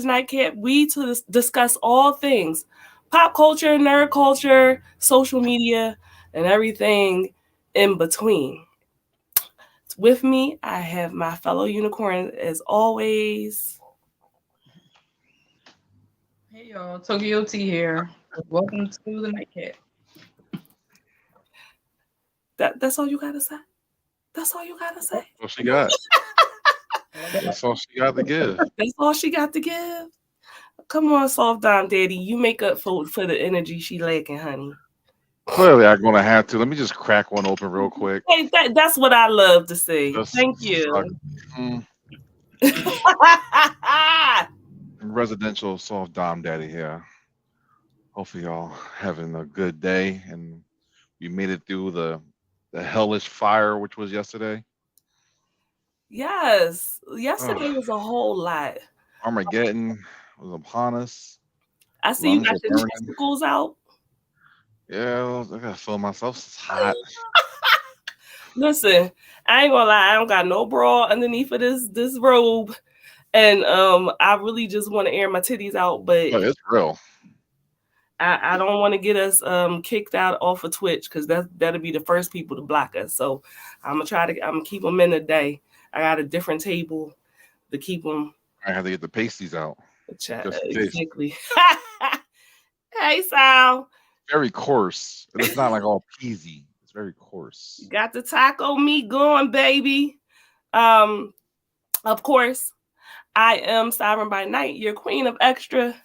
Nightcap. We discuss all things pop culture, nerd culture, social media, and everything in between. With me, I have my fellow unicorn as always. Hey y'all, Tokyo T here. Welcome to the Nightcap. That's all you gotta say. That's all you gotta say. That's all she got. Love That's all she got to give. That's all she got to give. Come on, soft dime daddy. You make up for the energy she lacking, honey. Clearly, I'm going to have to. Let me just crack one open real quick. Hey, that's what I love to see. Just Thank suck. you. Mm, residential soft dom daddy here. Hopefully, y'all having a good day and we made it through the hellish fire, which was yesterday. Yes. Yesterday Ugh, was a whole lot. Armageddon was upon us. I see you Lungs got are your burning. testicles out. Yeah, I gotta feel myself. It's hot. Listen, I ain't gonna lie, I don't got no bra underneath of this robe. And I really just want to air my titties out, but Look, it's real. I don't want to get us kicked out off of Twitch because that'll be the first people to block us. So I'm gonna keep them in a day. I got a different table to keep them. I have to get the pasties out just in case. Exactly. Hey Sal, Very coarse, and it's not like all peasy. It's very coarse. got the taco meat going, baby. Of course, I am Sovereign by Night, your queen of extra,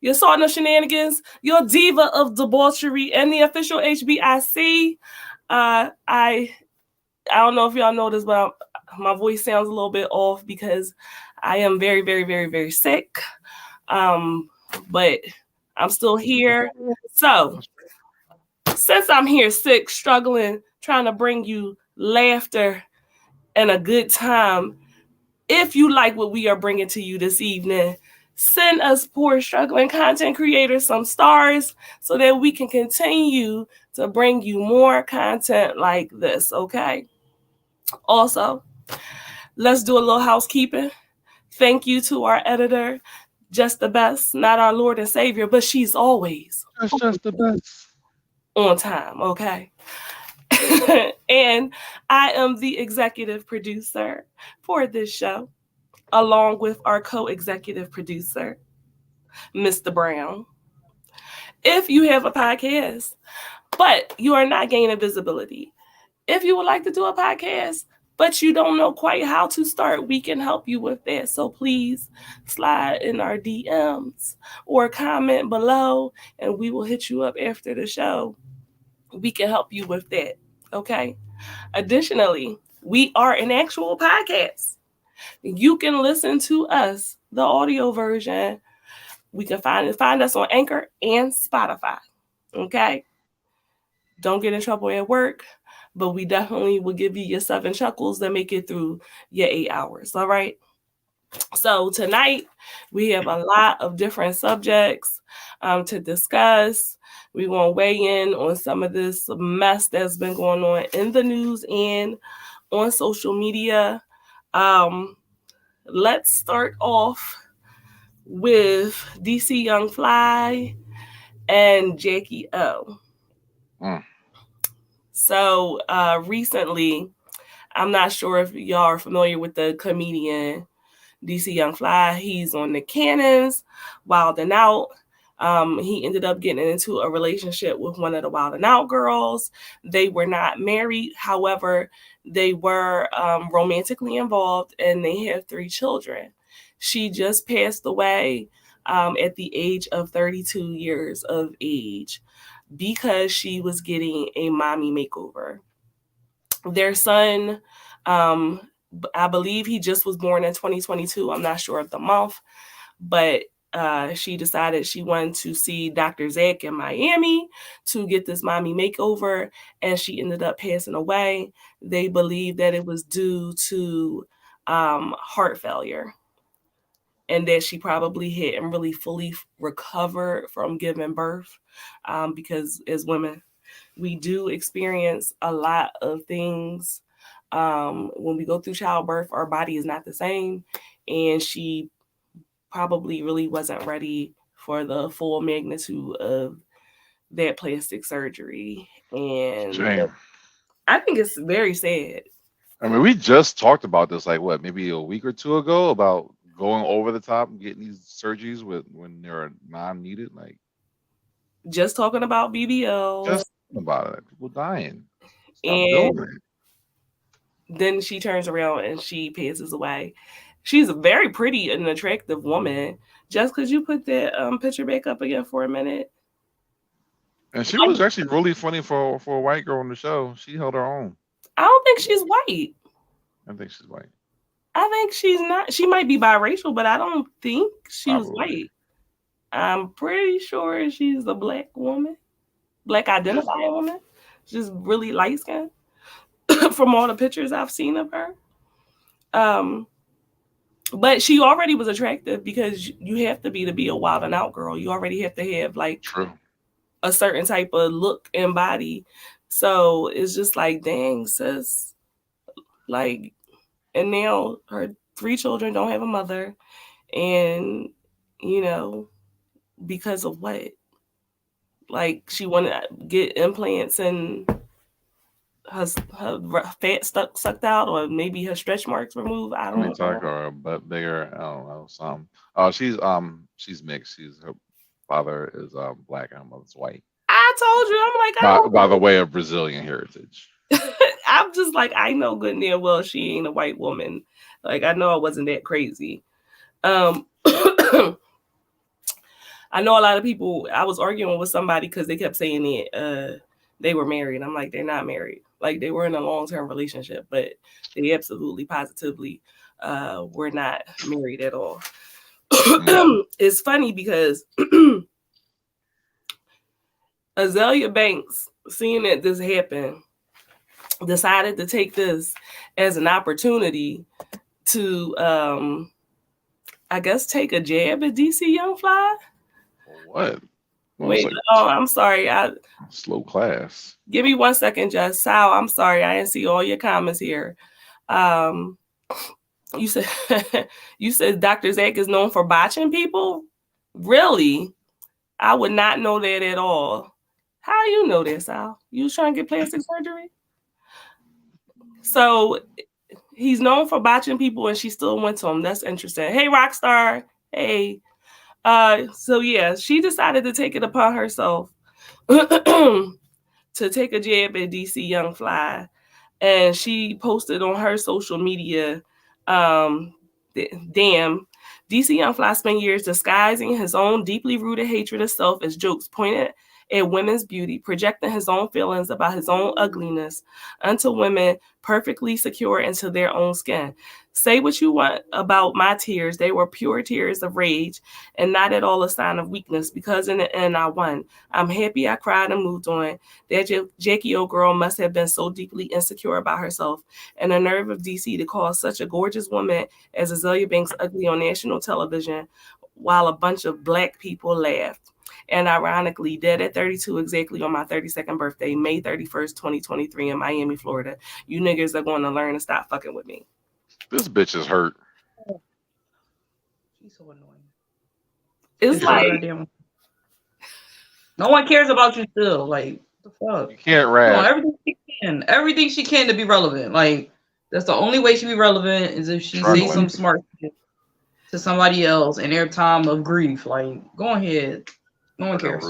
your salt of shenanigans, your diva of debauchery, and the official HBIC. I don't know if y'all know this, but my voice sounds a little bit off because I am very, very, very, very sick. But I'm still here. So since I'm here sick, struggling, trying to bring you laughter and a good time, if you like what we are bringing to you this evening, send us poor struggling content creators some stars so that we can continue to bring you more content like this, okay? Also, let's do a little housekeeping. Thank you to our editor, Just the Best, not our Lord and Savior, but she's always That's just the best. on time, okay? And I am the executive producer for this show, along with our co-executive producer, Mr. Brown. If you have a podcast, but you are not gaining visibility, if you would like to do a podcast, but you don't know quite how to start, we can help you with that. So please slide in our DMs or comment below, and we will hit you up after the show. We can help you with that. Okay. Additionally, we are an actual podcast. You can listen to us, the audio version. We can find us on Anchor and Spotify. Okay. Don't get in trouble at work, but we definitely will give you your 7 chuckles that make it through your 8 hours. All right. So tonight we have a lot of different subjects to discuss. We're going to weigh in on some of this mess that's been going on in the news and on social media. Let's start off with DC Young Fly and Jacky O. Mm. So recently, I'm not sure if y'all are familiar with the comedian DC Young Fly. He's on the Cannons, Wild and Out. He ended up getting into a relationship with one of the Wild and Out girls. They were not married. However, they were romantically involved and they have 3 children. She just passed away at the age of 32 years of age because she was getting a mommy makeover. Their son, I believe he just was born in 2022. I'm not sure of the month, but she decided she wanted to see Dr. Zach in Miami to get this mommy makeover, and she ended up passing away. They believe that it was due to heart failure and that she probably hadn't really fully recovered from giving birth because as women, we do experience a lot of things. When we go through childbirth, our body is not the same, and she probably really wasn't ready for the full magnitude of that plastic surgery. And Damn. I think it's very sad. I mean, we just talked about this like what, maybe a week or two ago about going over the top and getting these surgeries when they're non-needed. Like, Just talking about BBLs. just about it. People dying. Stop And doing it. then she turns around and she passes away. She's a very pretty and attractive woman. Just could you put that picture back up again for a minute? And she was actually really funny for a white girl on the show. She held her own. I don't think she's white. I think she's white. I think she's not. She might be biracial, but I don't think she was Probably. white. I'm pretty sure she's a black woman, black identifying woman. She's really light skinned from all the pictures I've seen of her. But she already was attractive because you have to be a wild and out girl. You already have to have like True. a certain type of look and body. So it's just like, dang, sis. Like, and now her 3 children don't have a mother. And, you know, because of what? Like, she wanted to get implants and her fat sucked out, or maybe her stretch marks removed. I don't know. Or butt bigger. I don't know. Some. She's mixed. Her father is black and her mother's white. I told you, I'm like, By the way of Brazilian heritage. I'm just like, I know good and well she ain't a white woman. Like, I know I wasn't that crazy. I know a lot of people. I was arguing with somebody because they kept saying that they were married. I'm like, they're not married. Like, they were in a long-term relationship, but they absolutely, positively were not married at all. It's funny because Azalea Banks, seeing that this happened, decided to take this as an opportunity to, I guess, take a jab at DC Young Fly. What? Wait, I'm sorry. Slow class. Give me 1 second, Jess. Sal, I'm sorry. I didn't see all your comments here. You said you said Dr. Zach is known for botching people? Really? I would not know that at all. How you know that, Sal? You was trying to get plastic surgery? So he's known for botching people, and she still went to him. That's interesting. Hey, Rockstar. Hey. So yeah, she decided to take it upon herself to take a jab at DC Young Fly, and she posted on her social media, damn, DC Young Fly spent years disguising his own deeply rooted hatred of self as jokes pointed at women's beauty, projecting his own feelings about his own ugliness unto women perfectly secure into their own skin. Say what you want about my tears. They were pure tears of rage and not at all a sign of weakness, because in the end I won. I'm happy I cried and moved on. That Jacky old girl must have been so deeply insecure about herself, and the nerve of DC to call such a gorgeous woman as Azalea Banks ugly on national television while a bunch of black people laughed. And ironically, dead at 32 exactly on my 32nd birthday, May 31st, 2023 in Miami, Florida. You niggas are going to learn to stop fucking with me. This bitch is hurt. She's so annoying. It's like, no one cares about you still. Like, what the fuck? You can't rap. Everything she can to be relevant. Like, that's the only way she be relevant is if she says some smart shit to somebody else in their time of grief. Like, go ahead. No one cares.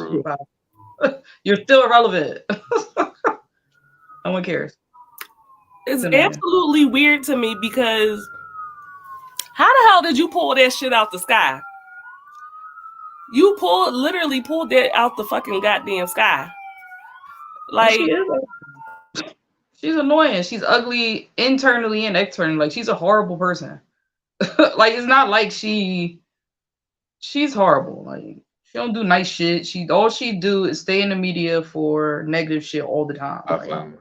You're still irrelevant. No one cares. It's absolutely weird to me because how the hell did you pull that shit out the sky? You literally pulled that out the fucking goddamn sky. Like, she's annoying. She's ugly internally and externally. Like, she's a horrible person. Like, it's not like she's horrible. Like, she don't do nice shit. All she do is stay in the media for negative shit all the time. Like,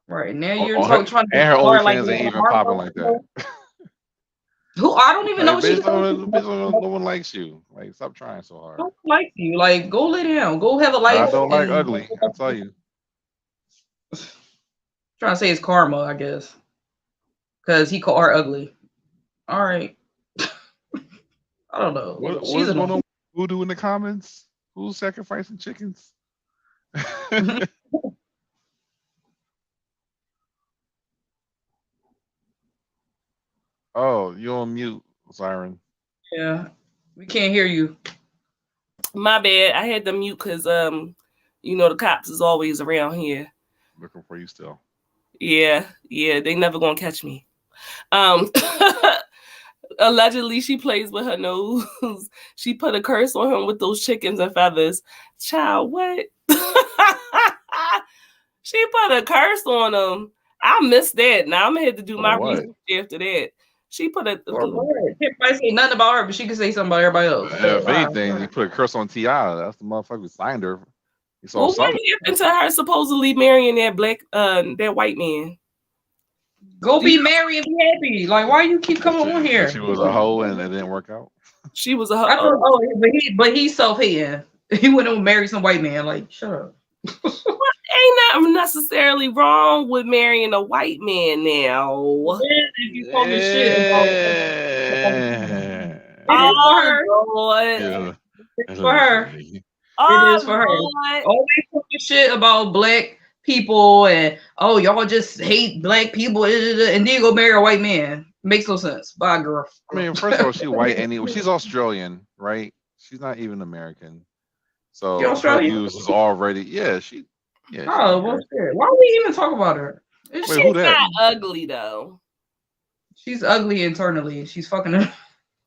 right now you're trying to. And her OnlyFans ain't even popping like that. Who? I don't even know. No one likes you. Like, stop trying so hard. No one likes you. Like, go lay down. Go have a life. I don't like ugly. I'll tell you. Trying to say it's karma, I guess, because he called her ugly. All right. I don't know. What She's is going on annoying. with Voodoo in the comments? Who's sacrificing chickens? Oh, you're on mute, Siren. Yeah, we can't hear you. My bad. I had to mute because the cops is always around here. Looking for you still. Yeah, they never gonna catch me. Allegedly, she plays with her nose. She put a curse on him with those chickens and feathers. Child, what? She put a curse on him. I missed that. Now I'm gonna have to do For my what? research after that. She put a. Can't say nothing about her, but she can say something about everybody else. If anything, you put a curse on T.I. That's the motherfucker who signed her. He saw Well, what something. happened to her supposedly marrying that that white man? Go be married and be happy. Like, why you keep coming on here? She was a hoe and it didn't work out. She was a. I thought, but he's self-hating. He went and married some white man. Like, shut up. Ain't nothing necessarily wrong with marrying a white man now. If you talking shit about Lord. Yeah. It's for her. Oh, It is for her. Lord. Always talking shit about black people and y'all just hate black people and then you go marry a white man. Makes no sense. Bye, girl. I mean, first of all, she's white anyway. She's Australian, right? She's not even American. So She Australian? her views is already she. Oh, well, shit. Why would we even talk about her? She's not ugly though. She's ugly internally. She's fucking her.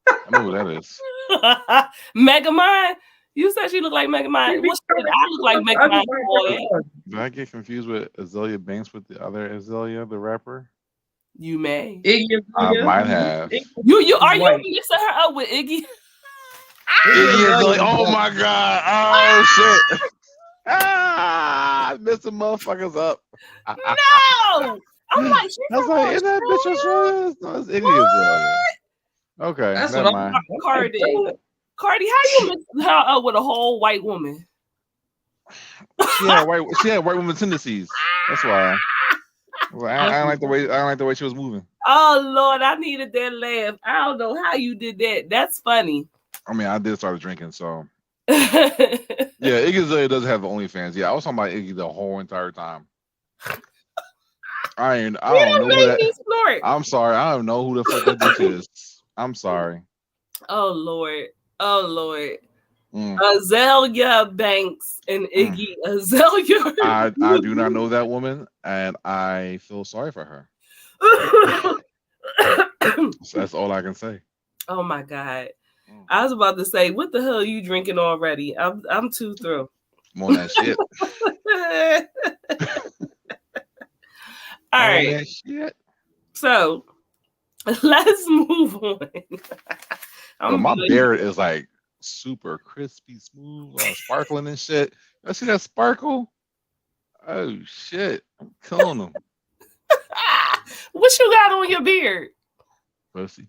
I know who that is. Meghan. You said she looked like Meghan. I look like Meghan. Did I get confused with Azalea Banks with the other Azalea, the rapper? You may. I might have. You are you mixing her up with Iggy? Iggy Azalea. Oh my god. Oh shit. I messed the motherfuckers up. No. I'm like, she's like, is that bitch Australia? No, it's Iggy Azalea. Okay, that's never mind. Cardi, how you mix her up with a whole white woman? She had white woman tendencies. That's why. Well, I don't like the way she was moving. Oh Lord, I needed that laugh. I don't know how you did that. That's funny. I mean, I did start drinking, so yeah. Iggy Azalea does have the OnlyFans. Yeah, I was talking about Iggy the whole entire time. I don't know who that. I'm sorry, I don't know who the fuck that bitch is. I'm sorry. Oh Lord. Azalea Banks and Iggy Azalea. I do not know that woman, and I feel sorry for her. So that's all I can say. Oh my god! I was about to say, what the hell are you drinking already? I'm too through. I'm on that shit. All right. Shit. So let's move on. My beard is like super crispy, smooth, sparkling and shit. I see that sparkle. Oh shit! I'm killing them. What you got on your beard? Pussy.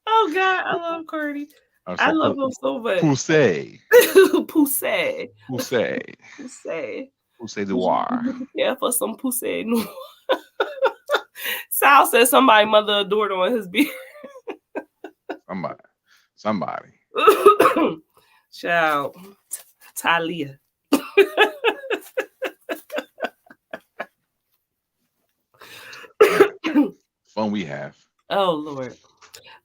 Oh God, I love Cardi. I love him so much. Pussy. Pussy. Pussy. Pussy. Pussy noir. Yeah, for some pussy noir. Sal said somebody mother adored on his beard. Somebody. Child. Talia. Fun we have. Oh Lord.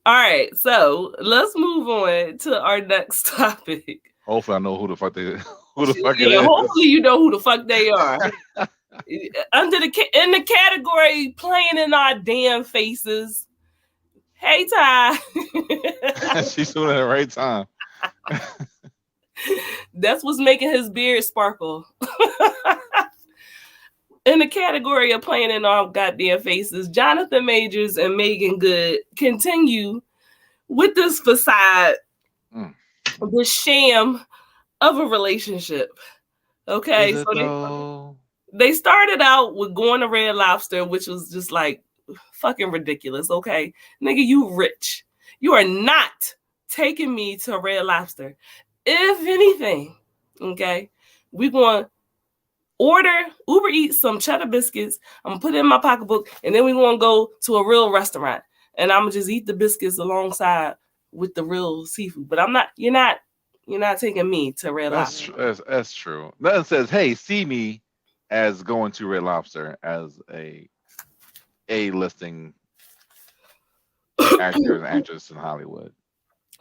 All right, so let's move on to our next topic. Hopefully I know who the fuck it is. Hopefully you know who the fuck they are. In the category playing in our damn faces. Hey Ty. She's doing it at the right time. That's what's making his beard sparkle. In the category of playing in our goddamn faces, Jonathan Majors and Megan Good continue with this facade, the sham of a relationship. Okay, so they started out with going to Red Lobster, which was just like fucking ridiculous. Okay, nigga, you rich. You are not taking me to Red Lobster. If anything, okay, we going order Uber Eats some cheddar biscuits. I'm gonna put it in my pocketbook, and then we're gonna go to a real restaurant, and I'm gonna just eat the biscuits alongside with the real seafood. But I'm not. You're not taking me to Red Lobster. That's true. Nothing says, "Hey, see me," as going to Red Lobster as a listing actor and actress in Hollywood.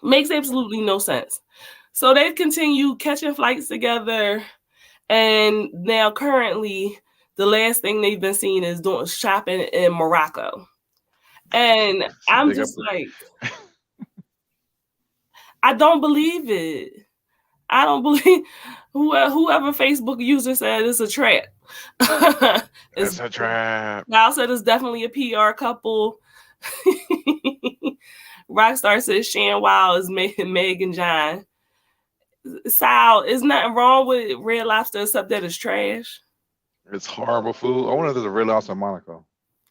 Makes absolutely no sense. So they've continued catching flights together, and now currently the last thing they've been seen is doing shopping in Morocco. And I'm just like, I don't believe it. I don't believe whoever Facebook user said it's a trap. It's a trap. Now said it's definitely a PR couple. Rockstar says Shan Wow is Meg and John. Sal, is nothing wrong with Red Lobster except that it's trash. It's horrible food. I wonder if there's a Red Lobster in Monaco.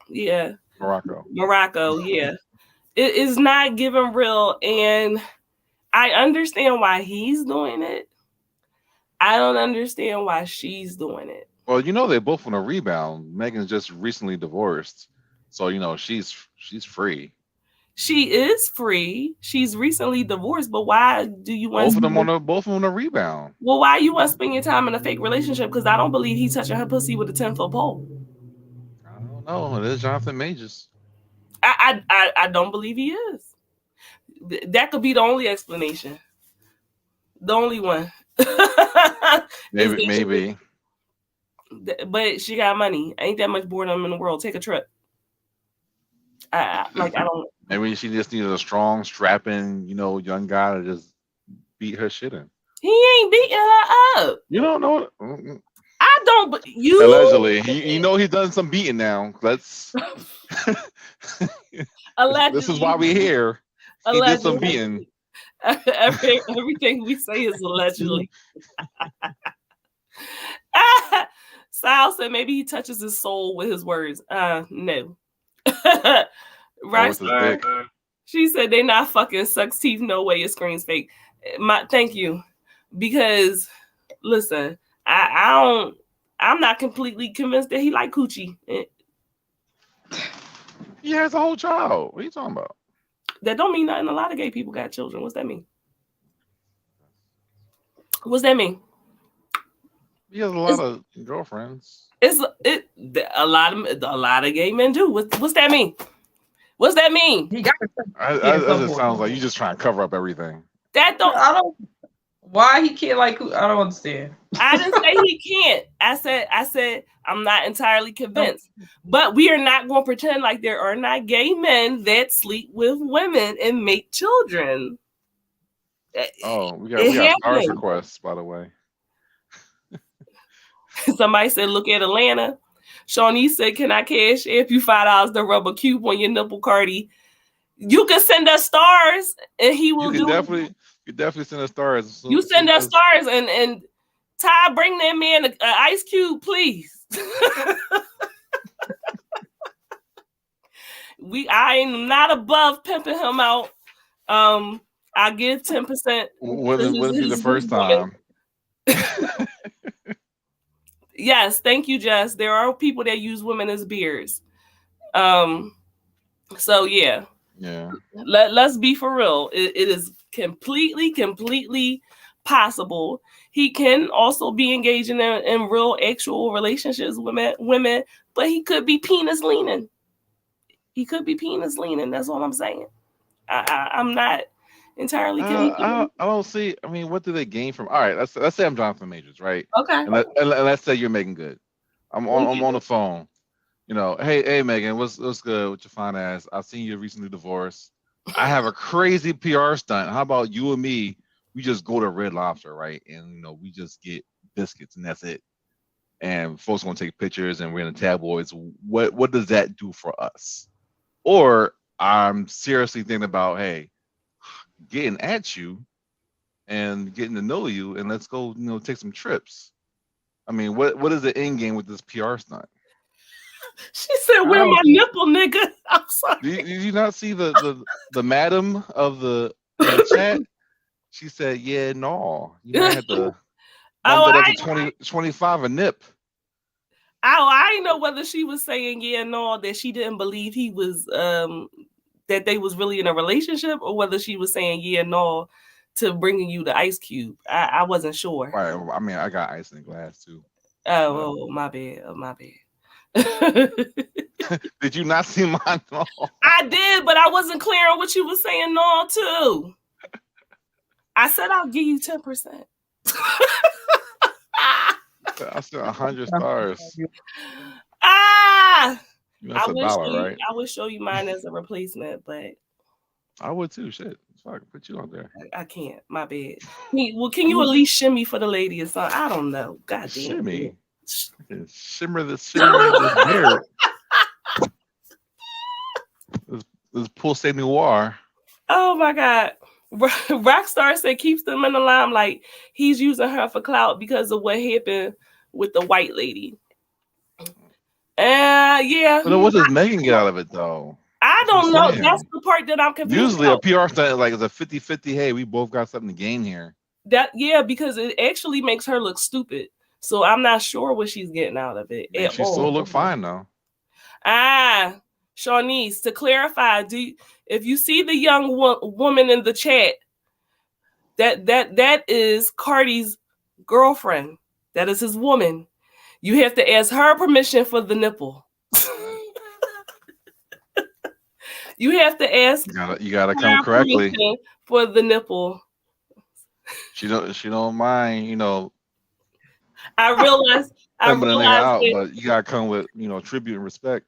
Yeah. Morocco, yeah. It is not giving real, and I understand why he's doing it. I don't understand why she's doing it. Well, they're both on a rebound. Meghan's just recently divorced, so she's free. She is free. She's recently divorced, but why do you want both of them on a rebound? Well, why you want to spend your time in a fake relationship? Because I don't believe he's touching her pussy with a 10-foot pole. I don't know. It is Jonathan Majors. I don't believe he is. That could be the only explanation. The only one. Maybe. But she got money. Ain't that much boredom in the world. Take a trip. I don't. Maybe she just needed a strong, strapping, young guy to just beat her shit in. He ain't beating her up. You don't know. I don't. You allegedly, he's done some beating now. Let's. Allegedly. This is why we're here. He did some beating. Everything we say is allegedly. Sal said maybe he touches his soul with his words. No. Right. She said they not fucking sucks teeth. No way. It screams fake. Thank you. Because listen, I'm not completely convinced that he like coochie. He has a whole child. What are you talking about? That don't mean nothing. A lot of gay people got children. What's that mean? What's that mean? He has a lot of girlfriends. A lot of gay men do. What's that mean? What's that mean? He got it just sounds like you just trying to cover up everything. I don't. Why he can't like? I don't understand. I didn't say he can't. I said I'm not entirely convinced. But we are not going to pretend like there are not gay men that sleep with women and make children. Oh, we got stars requests, by the way. Somebody said, look at Atlanta. Shawnee said, can I cash if you $5 to rub a cube on your nipple, Cardi? You can send us stars and he will do it. You definitely send us stars. You send us stars and Ty, bring that man an ice cube, please. I am not above pimping him out. I give 10%. Wouldn't be the first time. Yes, thank you, Jess. There are people that use women as beers. So yeah. Yeah. Let's be for real. It is completely possible. He can also be engaging in real actual relationships with women, but he could be penis leaning. That's all I'm saying. I'm not entirely convinced. I don't see. I mean, what do they gain from? All right, let's say I'm Jonathan Majors, right? Okay. And let's say you're Megan Good. I'm on the phone. Hey Megan, what's good with your fine ass? I've seen you recently divorced. I have a crazy PR stunt. How about you and me? We just go to Red Lobster, right? And we just get biscuits and that's it. And folks gonna take pictures and we're in the tabloids. What does that do for us? Or I'm seriously thinking about, hey, getting at you and getting to know you, and let's go, take some trips. I mean, what is the end game with this PR stunt? She said, "Where my nipple, nigga?" I'm sorry. Did you not see the madam of the chat? She said, "Yeah, no, you might have to bump it up to 25 a nip." I didn't know whether she was saying yeah or no, that she didn't believe he was that they was really in a relationship, or whether she was saying yeah or no to bringing you the ice cube. I wasn't sure. Right. I mean, I got ice in the glass too. Oh, my bad. Oh, my bad. Did you not see mine? No. I did, but I wasn't clear on what you were saying no to. I said I'll give you 10%. I said 100 stars. Ah, That's $1, right? I would show you mine as a replacement, but I would too. Shit, so I can put you on there. I can't. My bad. Can you at least shimmy for the lady or something? I don't know. God damn. Shimmy. Shimmer the hair. This Pool State Noir. Oh my God. Rockstar said keeps them in the limelight. He's using her for clout because of what happened with the white lady. Yeah. But what does Meghan get out of it though? I don't know. That's the part that I'm confused. Usually a PR stunt is a 50-50. Hey, we both got something to gain here. Because it actually makes her look stupid. So I'm not sure what she's getting out of it. Man, she still look fine though. Shawnice, to clarify, if you see the young woman in the chat, that is Cardi's girlfriend. That is his woman. You have to ask her permission for the nipple. You have to ask. You gotta come correctly for the nipple. She don't mind, I realize out, but you gotta come with tribute and respect.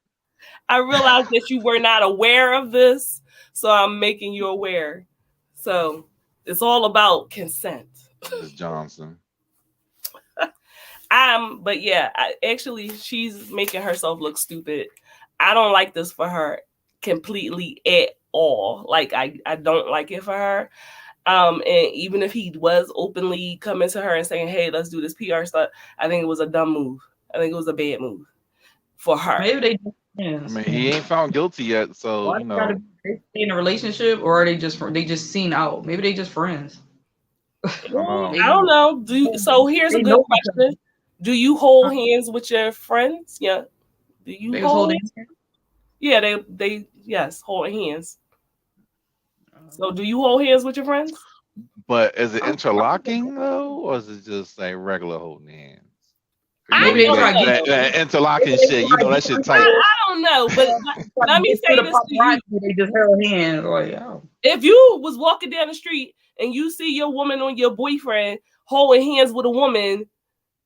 I realized that you were not aware of this, so I'm making you aware. So it's all about consent. Ms. Johnson. But yeah, actually, she's making herself look stupid. I don't like this for her completely at all. Like I don't like it for her. And even if he was openly coming to her and saying, "Hey, let's do this PR stuff," I think it was a dumb move. I think it was a bad move for her. Maybe they. I mean, he ain't found guilty yet, so they stay in a relationship, or are they just seen out? Maybe they just friends. I don't know. So here's a good question: do you hold hands with your friends? Yeah. Do you hold hands? Yeah, they yes, hold hands. So do you hold hands with your friends? But is it interlocking though, or is it just like regular holding hands? That interlocking shit, that shit tight. I don't know, but let me say this to you. They just held hands. If you was walking down the street and you see your woman or your boyfriend holding hands with a woman,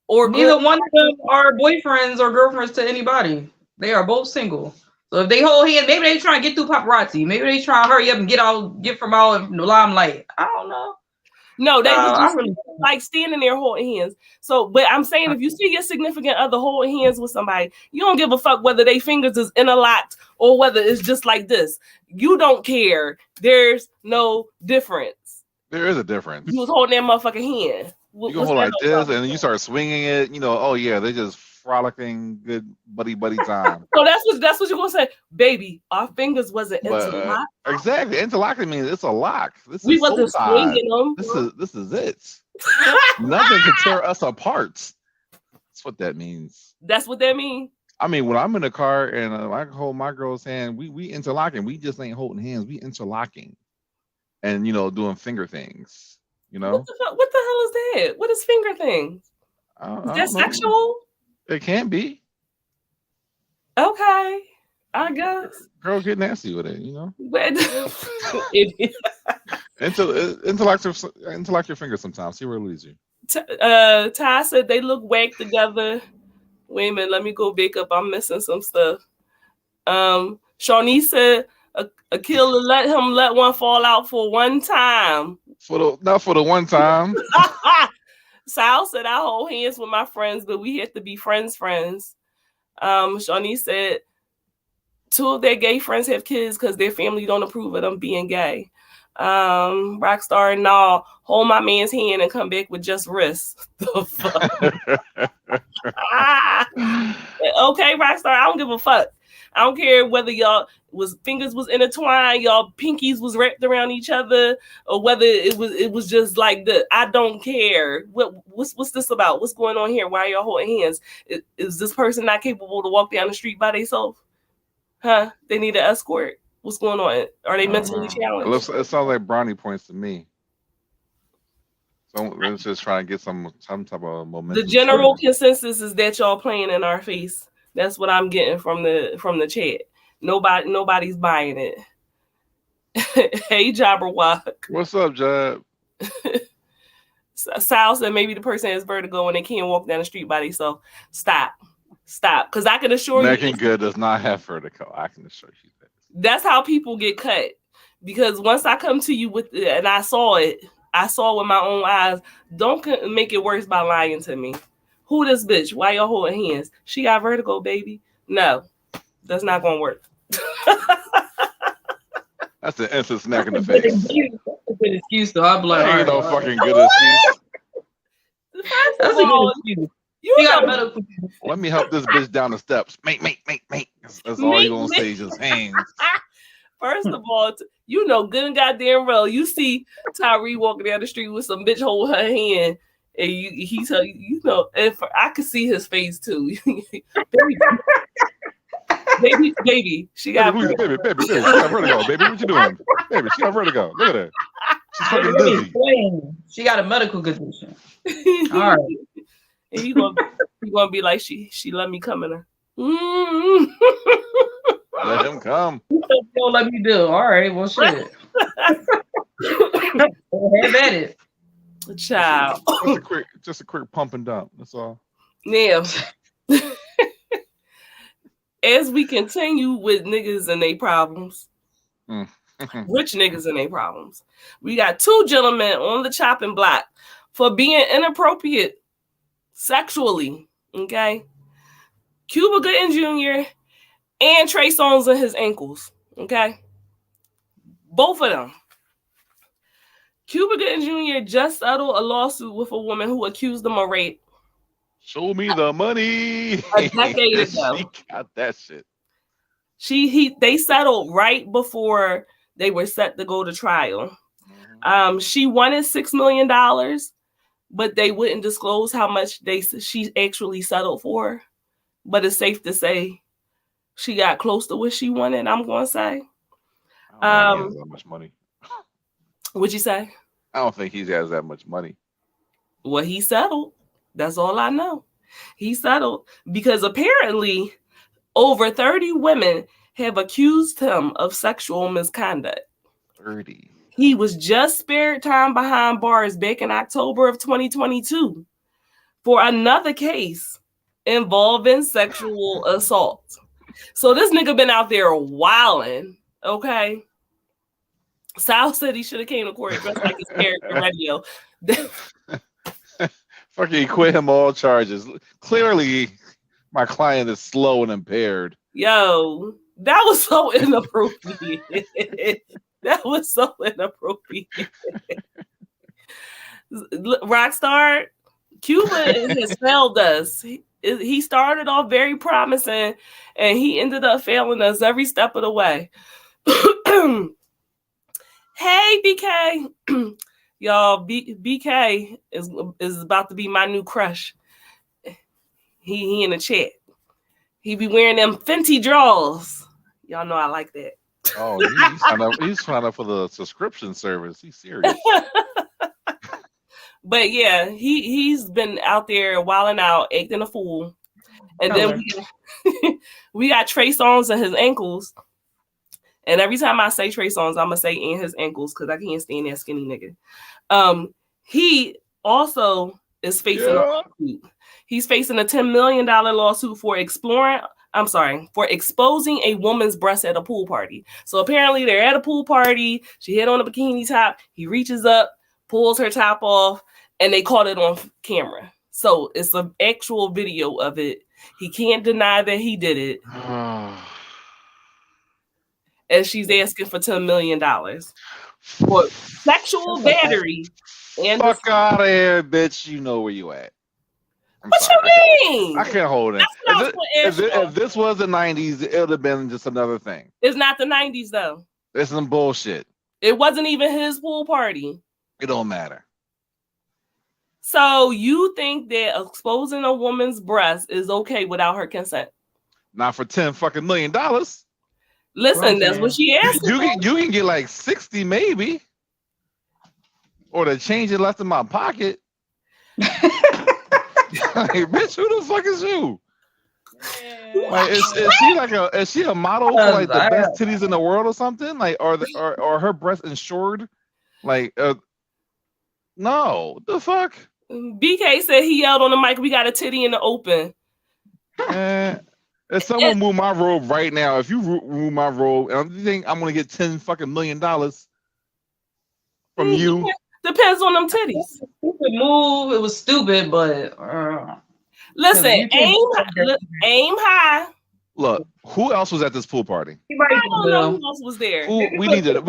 or neither one of them are boyfriends or girlfriends to anybody. They are both single. So if they hold hands, maybe they trying to get through paparazzi. Maybe they trying to hurry up and get from all in the limelight. I don't know. No, they was just like standing there holding hands. So, but I'm saying if you see your significant other holding hands with somebody, you don't give a fuck whether they fingers is interlocked or whether it's just like this. You don't care. There's no difference. There is a difference. You was holding that motherfucking hand. You can hold like this, and then you start swinging it. Oh yeah, they just frolicking, good buddy time. So that's what you're gonna say, baby. Our fingers wasn't interlocked. Exactly, interlocking means it's a lock. We wasn't swinging them. This is it. Nothing can tear us apart. That's what that means. That's what that means. I mean, when I'm in the car and I hold my girl's hand, we interlocking. We just ain't holding hands. We interlocking, and doing finger things. What the hell is that? What is finger things? Is that sexual? It can be. Okay, I guess. Girl, get nasty with it, Interlock your fingers sometimes. See where it leads you. Ty said they look whack together. Wait a minute, let me go back up. I'm missing some stuff. Shawnee said Akila let one fall out for one time. Not for the one time. Sal said I hold hands with my friends, but we have to be friends. Shawnee said 2 of their gay friends have kids because their family don't approve of them being gay. Rockstar, no, hold my man's hand and come back with just wrists. The fuck? Okay, Rockstar, I don't give a fuck. I don't care whether y'all was fingers was intertwined, y'all pinkies was wrapped around each other, or whether it was just like the I don't care. What's this about? What's going on here? Why are y'all holding hands? Is this person not capable to walk down the street by themselves? Huh? They need an escort. What's going on? Are they mentally challenged? It sounds like brownie points to me. So let's just try and get some type of momentum. The general consensus is that y'all playing in our face. That's what I'm getting from the chat. Nobody's buying it. Hey, Jabberwock. What's up, Jab? Sal said maybe the person has vertigo and they can't walk down the street by themselves. Stop. Because I can assure you. Meghan Good does not have vertigo. I can assure you that. That's how people get cut. Because once I come to you with it, and I saw it with my own eyes. Don't make it worse by lying to me. Who this bitch? Why y'all holding hands? She got vertigo, baby. No, that's not gonna work. That's an instant smack in the face. That's a good excuse, though. I'd be like, ain't no fucking good excuse. That's a good excuse. You got medical. Let me help this bitch down the steps. Mate. That's all you gonna say, just hands. First of all, you know good and goddamn well, you see Tyree walking down the street with some bitch holding her hand, and he tell you know, and I could see his face too. baby, she got baby, she got vertigo, baby. What you doing? Baby, she got vertigo. Look at that. She's fucking dizzy. She got a medical condition. All right. And he gonna be like, she let me come in her. Let him come. Don't let me do. All right, well, shit. Have at it. Child. Just a quick pump and dump. That's all. Now, as we continue with niggas and their problems, rich niggas and their problems, we got two gentlemen on the chopping block for being inappropriate sexually. Okay, Cuba Gooding Jr. and Trey Songz in his ankles. Okay, both of them. Cuba Gooding Jr. just settled a lawsuit with a woman who accused him of rape. Show me the money. A decade ago. She got that shit. They settled right before they were set to go to trial. She wanted $6 million, but they wouldn't disclose how much she actually settled for. But it's safe to say she got close to what she wanted, I'm going to say. I don't think he has that much money. What'd you say? I don't think he has that much money. Well, he settled. That's all I know. He settled because apparently over 30 women have accused him of sexual misconduct. 30. He was just spared time behind bars back in October of 2022 for another case involving sexual assault. So this nigga been out there wilding, okay? Sal said he should have came to court dressed like his character radio. Fucking quit him all charges. Clearly, my client is slow and impaired. Yo, that was so inappropriate. That was so inappropriate. Rockstar, Cuba has failed us. He started off very promising, and he ended up failing us every step of the way. Hey, BK. Y'all, BK is about to be my new crush. He in the chat. He be wearing them Fenty drawers. Y'all know I like that. Oh, he's signed up for the subscription service. He's serious. But yeah, he's been out there wilding out, acting a fool. And then we got Trey Songz in his ankles. And every time I say Trey Songz, I'm gonna say in his ankles because I can't stand that skinny nigga. He also is facing a lawsuit. He's facing a $10 million lawsuit for exposing a woman's breast at a pool party. So apparently they're at a pool party. She had on a bikini top. He reaches up, pulls her top off, and they caught it on camera. So it's an actual video of it. He can't deny that he did it. And she's asking for $10 million for sexual battery. And fuck out of here, bitch. You know where you at. What you mean? I can't hold it. That's If this was the 90s, it would have been just another thing. It's not the 90s though. It's some bullshit. It wasn't even his pool party. It don't matter. So you think that exposing a woman's breast is okay without her consent? Not for $10 fucking million. Listen, that's what she asked. You can get like 60 maybe. Or to change it left in my pocket. Like, bitch, who the fuck is you? Like, is she a model for like the best titties in the world or something? Like, or her breast insured? Like, no, the fuck. BK said he yelled on the mic, "We got a titty in the open." If someone move my robe right now, if you move my robe, and you think I'm gonna get $10 fucking million from you? Depends on them titties. Stupid move. It was stupid, but listen, aim high. Look, who else was at this pool party? I don't know who else was there. We need to know.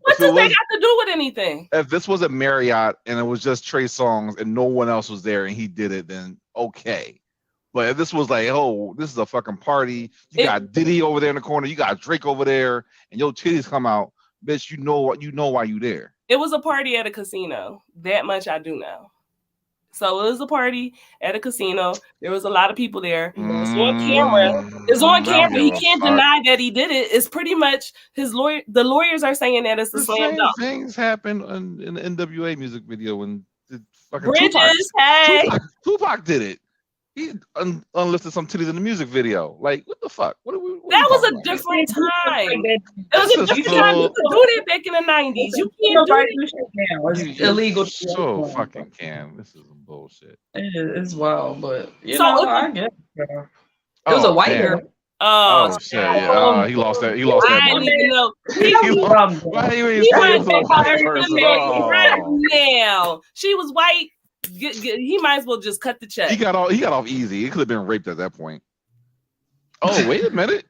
What does that got to do with anything? If this was a Marriott and it was just Trey Songz and no one else was there and he did it, then okay. But if this was like, oh, this is a fucking party, you got Diddy over there in the corner, you got Drake over there, and your titties come out, bitch, you know why you there. It was a party at a casino. That much I do know. So it was a party at a casino. There was a lot of people there. It's on camera. It's on camera. He can't deny that he did it. It's pretty much his lawyer. The lawyers are saying that it's the slam dunk. Things happened in the NWA music video when fucking Tupac did it. He unlifted some titties in the music video. Like, what the fuck? What that was a different time. It was a different time. You could do that back in the 90s. You can't do it now. It's illegal. So fucking can. This is some bullshit. It's wild, but I get it. It was a white girl. Oh shit! Yeah, he lost that. He lost that. I didn't even know. Why you ain't saying so right now? She was white. He might as well just cut the check. He got off easy. He could have been raped at that point. Oh, wait a minute.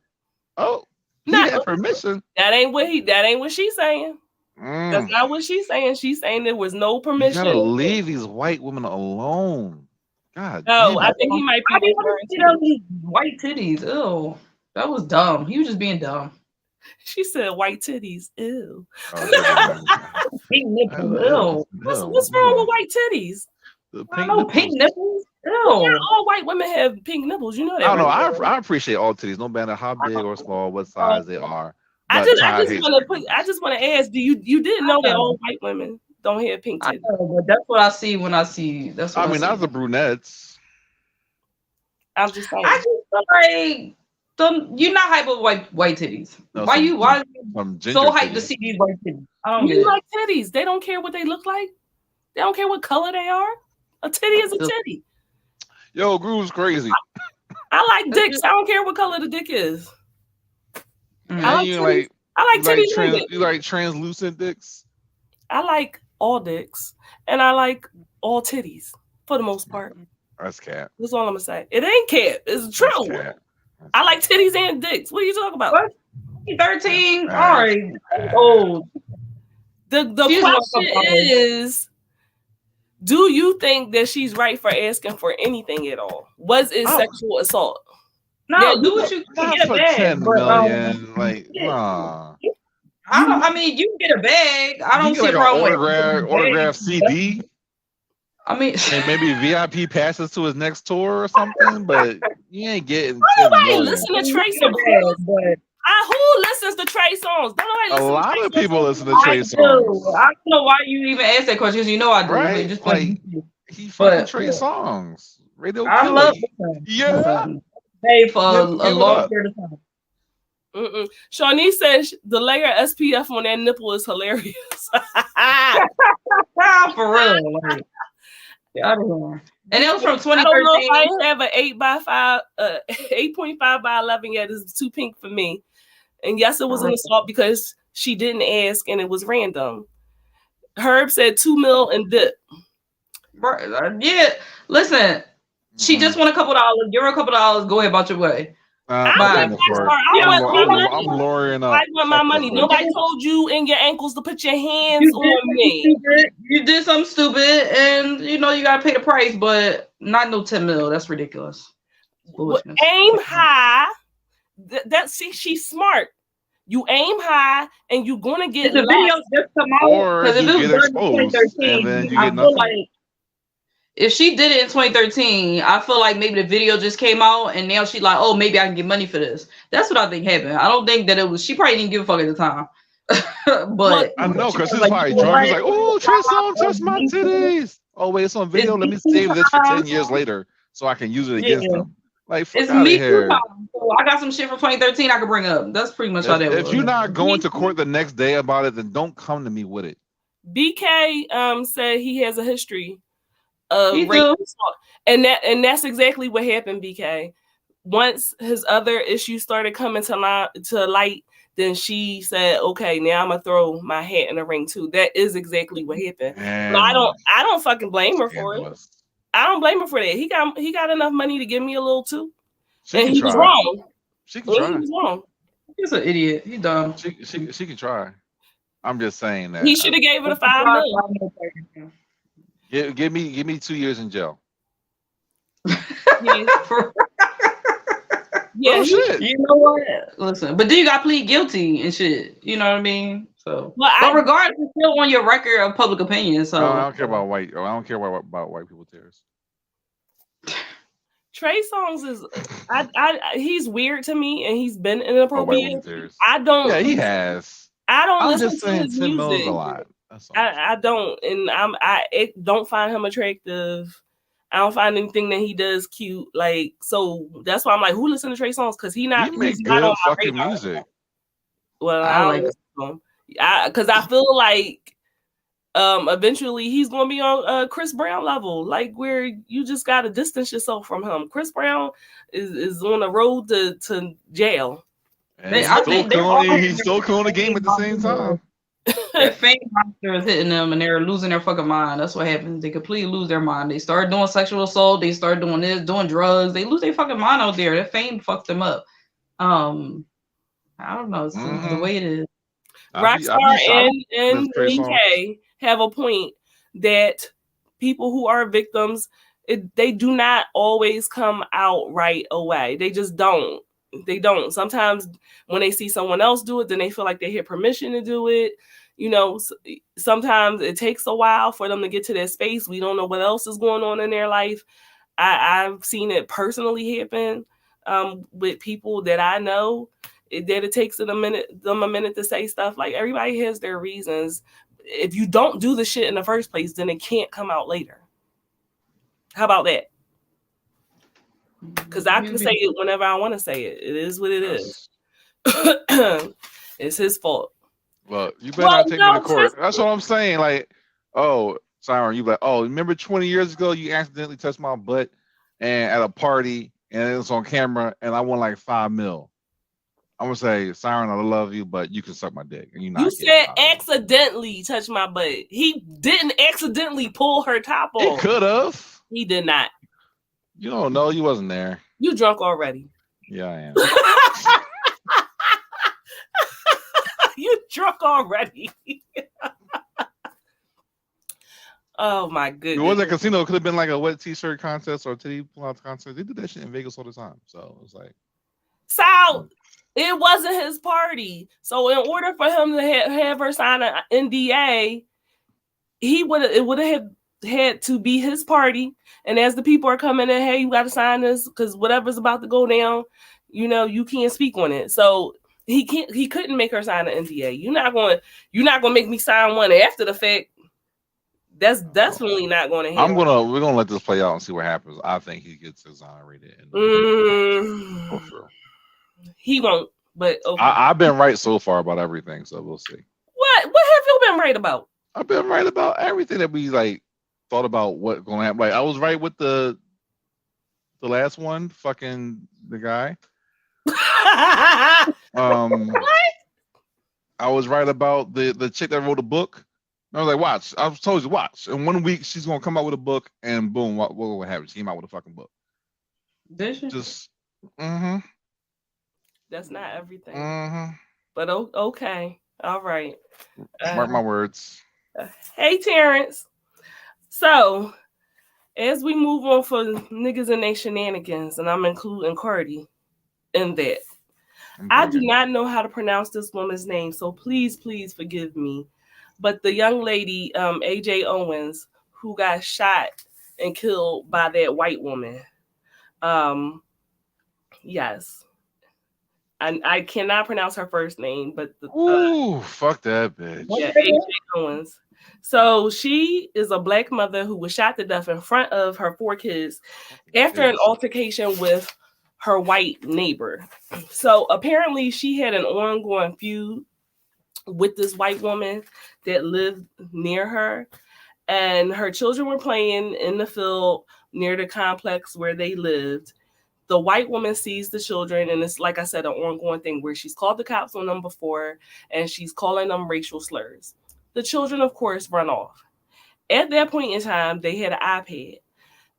Oh, he had permission. That ain't what she's saying. That's not what she's saying. She's saying there was no permission. You gotta leave these white women alone. God. No, I think he might be these white titties. Ew, that was dumb. He was just being dumb. She said white titties. Ew. Pink nipples. Ew. What's wrong with white titties? Pink nipples. Ew. Yeah, all white women have pink nipples. You know that. I don't know. I appreciate all titties, no matter how big or small, what size they are. I just want to ask: do you didn't know that all white women don't have pink titties? I know, but that's what I see when I see. That's what I mean. Not the brunettes. I'm just saying. I just feel like you're not hype of white titties. No, why are you so hyped to see these white titties? I don't get it. Like titties. They don't care what they look like. They don't care what color they are. A titty is a titty. Yo, Groove's crazy. I like dicks. I don't care what color the dick is. I like titties. You like translucent dicks? I like all dicks. And I like all titties for the most part. That's cat. That's all I'm gonna say. It ain't cat. It's true. I like titties and dicks. What are you talking about? What? 13. All right. Old. The question is, do you think that she's right for asking for anything at all? Was it sexual assault? No, do what you can get a bag. 10 million, like, nah. I mean, you can get a bag. I don't see a problem with autograph CD. I mean, and maybe VIP passes to his next tour or something, but you ain't getting. Nobody listen to Trey Songz. Who listens to Trey Songz? A lot of people listen to Trey Songz. I don't know why you even asked that question, because you know I do. Right? Just like, he fucking Trey Songz. Radio I Killer. love him. Yeah. Hey, for a long period of time. Shawnee says the layer SPF on that nipple is hilarious. For real. Like, I don't know. And it was from 2013. I don't know if I have an 8.5 by 11 yet. It's too pink for me. And yes, it was an assault because she didn't ask and it was random. Herb said 2 mil and dip. Yeah, listen. She just won a couple dollars. Give her a couple dollars. Go ahead about your way. I I'm went going that for it. far. I want my I'm money. lawyering I up. want my Fuck that money. bitch. Nobody told you in your ankles to put your hands You did on something me. stupid. You did something stupid, and you know you gotta pay the price, but not no 10 mil. That's ridiculous. Foolishness. Aim high. See, she's smart. You aim high, and you're gonna get If the less. video just come out, Or because if you it was get done in exposed and 2013, then you I get feel nothing. like if she did it in 2013, I feel like maybe the video just came out and now she's like, oh, maybe I can get money for this. That's what I think happened. I don't think that it was, she probably didn't give a fuck at the time. But I know, she because was he's like, you probably know drunk. He's what? like, oh, Trey Songz touched my titties. Oh, wait, it's on video. Let me It's me save too this for 10 time. years later so I can use it Yeah. against them. Like, fuck It's out of me too here. time. So I got some shit from 2013 I could bring up. That's pretty much how that If was. you're not going to court the next day about it, then don't come to me with it. BK said he has a history of rape, and that's exactly what happened. BK, once his other issues started coming to light, then she said, "Okay, now I'm gonna throw my hat in the ring too." That is exactly what happened. And But I don't fucking blame her for it. I don't blame her for that. He got enough money to give me a little too, and he was wrong. She can try. He was wrong. He's an idiot. He dumb. She can try. I'm just saying that he should have gave her the $5 million. Give me 2 years in jail. Yeah, shit. You know what? Listen, but then you got plead guilty and shit. You know what I mean? So, but regardless, it's still on your record of public opinion. So I don't care about white. I don't care about white people tears. Trey Songz is, he's weird to me, and he's been inappropriate. I don't. Yeah, he has. I don't I'm listen just to saying his 10 music. a lot. I don't, and I don't find him attractive. I don't find anything that he does cute. Like, so that's why I'm like, who listen to Trey Songz? Because he not on my radar. Music. Well, I don't listen to him. Because I feel like eventually he's gonna be on Chris Brown level, like where you just gotta distance yourself from him. Chris Brown is on the road to jail. And he's still killing the game at the same time. That fame monster is hitting them and they're losing their fucking mind. That's what happens. They completely lose their mind. They start doing sexual assault. They start doing this, doing drugs. They lose their fucking mind out there. That fame fucks them up. I don't know. It's the way it is. Rockstar and BK have a point that people who are victims, they do not always come out right away. They just don't. They don't. Sometimes when they see someone else do it, then they feel like they have permission to do it. You know, sometimes it takes a while for them to get to that space. We don't know what else is going on in their life. I've seen it personally happen with people that I know, that it takes them a minute to say stuff. Like, everybody has their reasons. If you don't do the shit in the first place, then it can't come out later. How about that? Because I can say it whenever I want to say it. It is what it is. It's his fault. Well, you better not take me to court. That's what I'm saying. Like, oh, Siren, you like, oh, remember 20 years ago you accidentally touched my butt and at a party and it was on camera and I won like $5 million. I'm gonna say, Siren, I love you, but you can suck my dick. And you said accidentally touch my butt. He didn't accidentally pull her top off. He could have. He did not. You don't know. You wasn't there. You drunk already. Yeah, I am. You drunk already. Oh my goodness. It wasn't a casino. It could have been like a wet t-shirt contest or titty pull-out contest. They do that shit in Vegas all the time. So it was like. So it wasn't his party. So in order for him to have her sign an NDA, it would have had to be his party. And as the people are coming in, hey, you got to sign this because whatever's about to go down, you know, you can't speak on it. So he couldn't make her sign an NDA. You're not going to make me sign one after the fact. That's definitely not going to happen. We're gonna let this play out and see what happens. I think he gets exonerated. He won't, but okay. I've been right so far about everything, so we'll see. What have you been right about? I've been right about everything that we like thought about what going to happen. Like I was right with the last one, fucking the guy. What? I was right about the chick that wrote a book. I was like, watch. I was told you, watch. In 1 week, she's gonna come out with a book, and boom, what will happen? She came out with a fucking book. Did she? Just, mm-hmm. That's not everything. Mm-hmm. But okay. All right. Mark my words. Hey, Terrence. So, as we move on for niggas and their shenanigans, and I'm including Cardi in that, I do not know how to pronounce this woman's name, so please, please forgive me. But the young lady, AJ Owens, who got shot and killed by that white woman. Yes. I cannot pronounce her first name, but Ooh, fuck that bitch. yeah, AJ Owens. So she is a black mother who was shot to death in front of her 4 kids after an altercation with her white neighbor. So apparently she had an ongoing feud with this white woman that lived near her, and her children were playing in the field near the complex where they lived. The white woman sees the children, and it's, like I said, an ongoing thing where she's called the cops on them before and she's calling them racial slurs. The children, of course, run off. At that point in time, they had an iPad.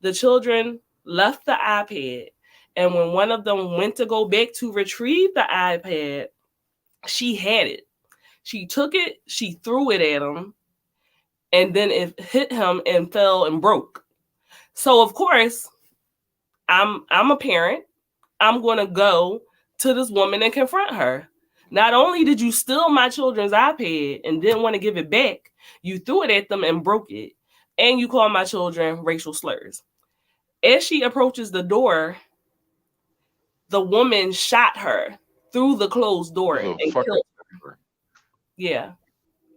The children left the iPad, and when one of them went to go back to retrieve the iPad, she had it. She took it, she threw it at him, and then it hit him and fell and broke. So of course, I'm a parent. I'm going to go to this woman and confront her. Not only did you steal my children's iPad and didn't want to give it back, you threw it at them and broke it, and you called my children racial slurs. As she approaches the door, the woman shot her through the closed door and killed her. Yeah,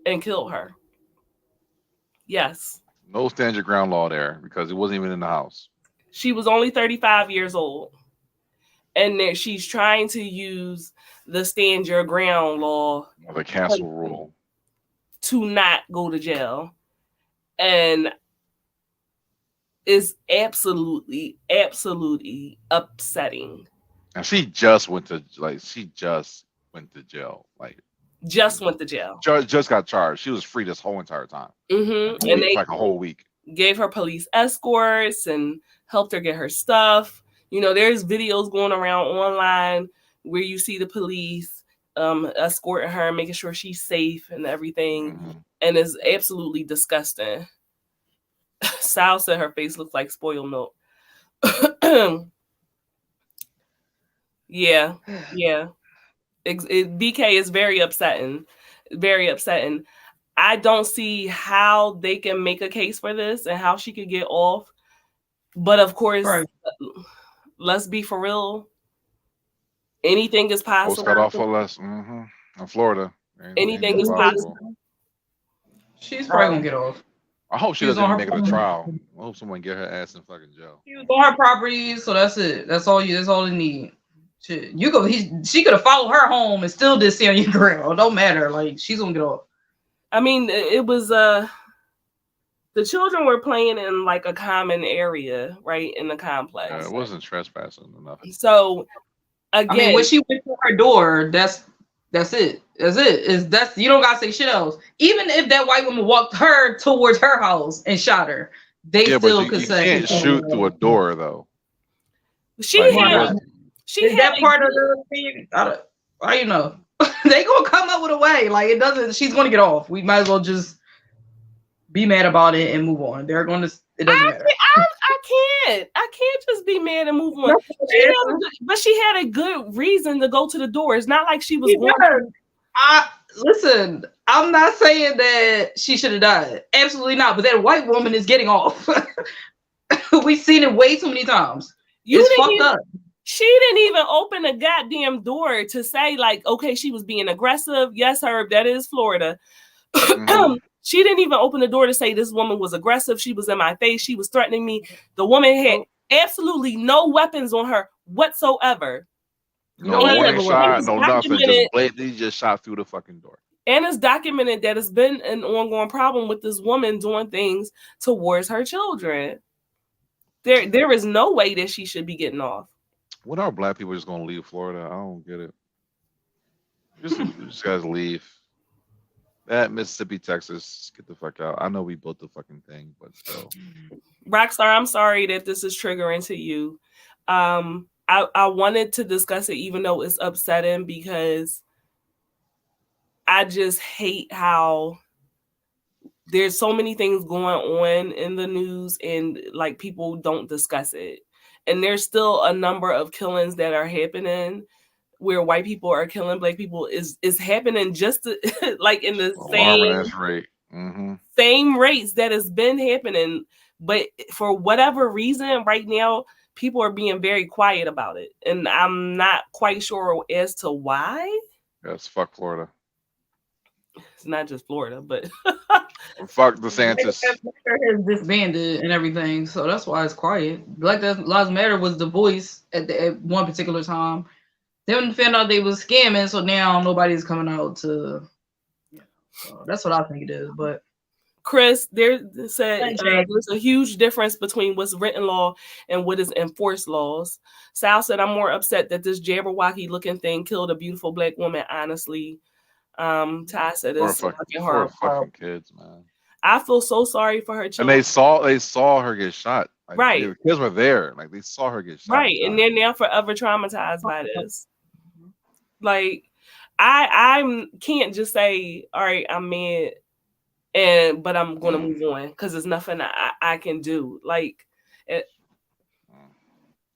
and killed her. Yes. No stand your ground law there because it wasn't even in the house. She was only 35 years old. And there, she's trying to use the stand your ground law, the castle rule, to not go to jail. And is absolutely, absolutely upsetting. And she just went to jail. Just went to jail. Just got charged. She was free this whole entire time. Mm-hmm. And they like a whole week. Gave her police escorts and helped her get her stuff. You know, there's videos going around online where you see the police escorting her, making sure she's safe and everything. Mm-hmm. And it's absolutely disgusting. Sal said her face looks like spoiled milk. Yeah. BK is very upsetting. Very upsetting. I don't see how they can make a case for this and how she could get off. But of course, let's be for real. Anything is possible. Cut off for less. Mm-hmm. In Florida. Anything is possible. She's probably gonna get off. I hope she doesn't make it a trial. I hope someone get her ass in fucking jail. She was on her property, so that's it. That's all they need. Shit. She could have followed her home and still did stay on your grill. It don't matter. Like, she's gonna get off. I mean, it was the children were playing in like a common area, right, in the complex. It wasn't trespassing enough. So again, I mean, when she went to her door, that's it. That's it. You don't gotta say shit else. Even if that white woman walked her towards her house and shot her, they still could say you can't shoot through a door though. She had that part of the thing. I you know. They gonna come up with a way. Like, it doesn't. She's gonna get off. We might as well just be mad about it and move on. They're gonna. It doesn't matter. I can't just be mad and move on. But she had a good reason to go to the door. It's not like she was going. Listen. I'm not saying that she should have died. Absolutely not. But that white woman is getting off. We've seen it way too many times. It's fucked up. She didn't even open the goddamn door to say, like, okay, she was being aggressive. Yes, Herb, that is Florida. Mm-hmm. She didn't even open the door to say this woman was aggressive. She was in my face. She was threatening me. The woman had absolutely no weapons on her whatsoever. No warning shot, no nothing. Just blatantly just shot through the fucking door. And it's documented that it's been an ongoing problem with this woman doing things towards her children. There is no way that she should be getting off. When are black people just gonna leave Florida? I don't get it. Just guys leave. That Mississippi, Texas, get the fuck out. I know we built the fucking thing, but still. Rockstar, I'm sorry that this is triggering to you. I wanted to discuss it, even though it's upsetting, because I just hate how there's so many things going on in the news and like people don't discuss it. And there's still a number of killings that are happening where white people are killing black people is happening just to, like in the Alarming ass rate. same rates that has been happening. But for whatever reason, right now, people are being very quiet about it. And I'm not quite sure as to why. Yes, fuck Florida. It's not just Florida, but Fuck DeSantis. Has disbanded and everything, so that's why it's quiet. Black Lives Matter was the voice at one particular time. Then found out they was scamming, so now nobody's coming out to. Yeah, so that's what I think it is. But Chris, there's a huge difference between what's written law and what is enforced laws. Sal said, I'm more upset that this Jabberwocky looking thing killed a beautiful black woman, honestly. Ty said it's fucking horrible. Fucking kids, man. I feel so sorry for her children. And they saw her get shot. Like, right. The kids were there. Like, they saw her get shot. Right. And they're now forever traumatized by this. Like, I can't just say, all right, I'm mad, but I'm gonna move on because there's nothing I can do. Like,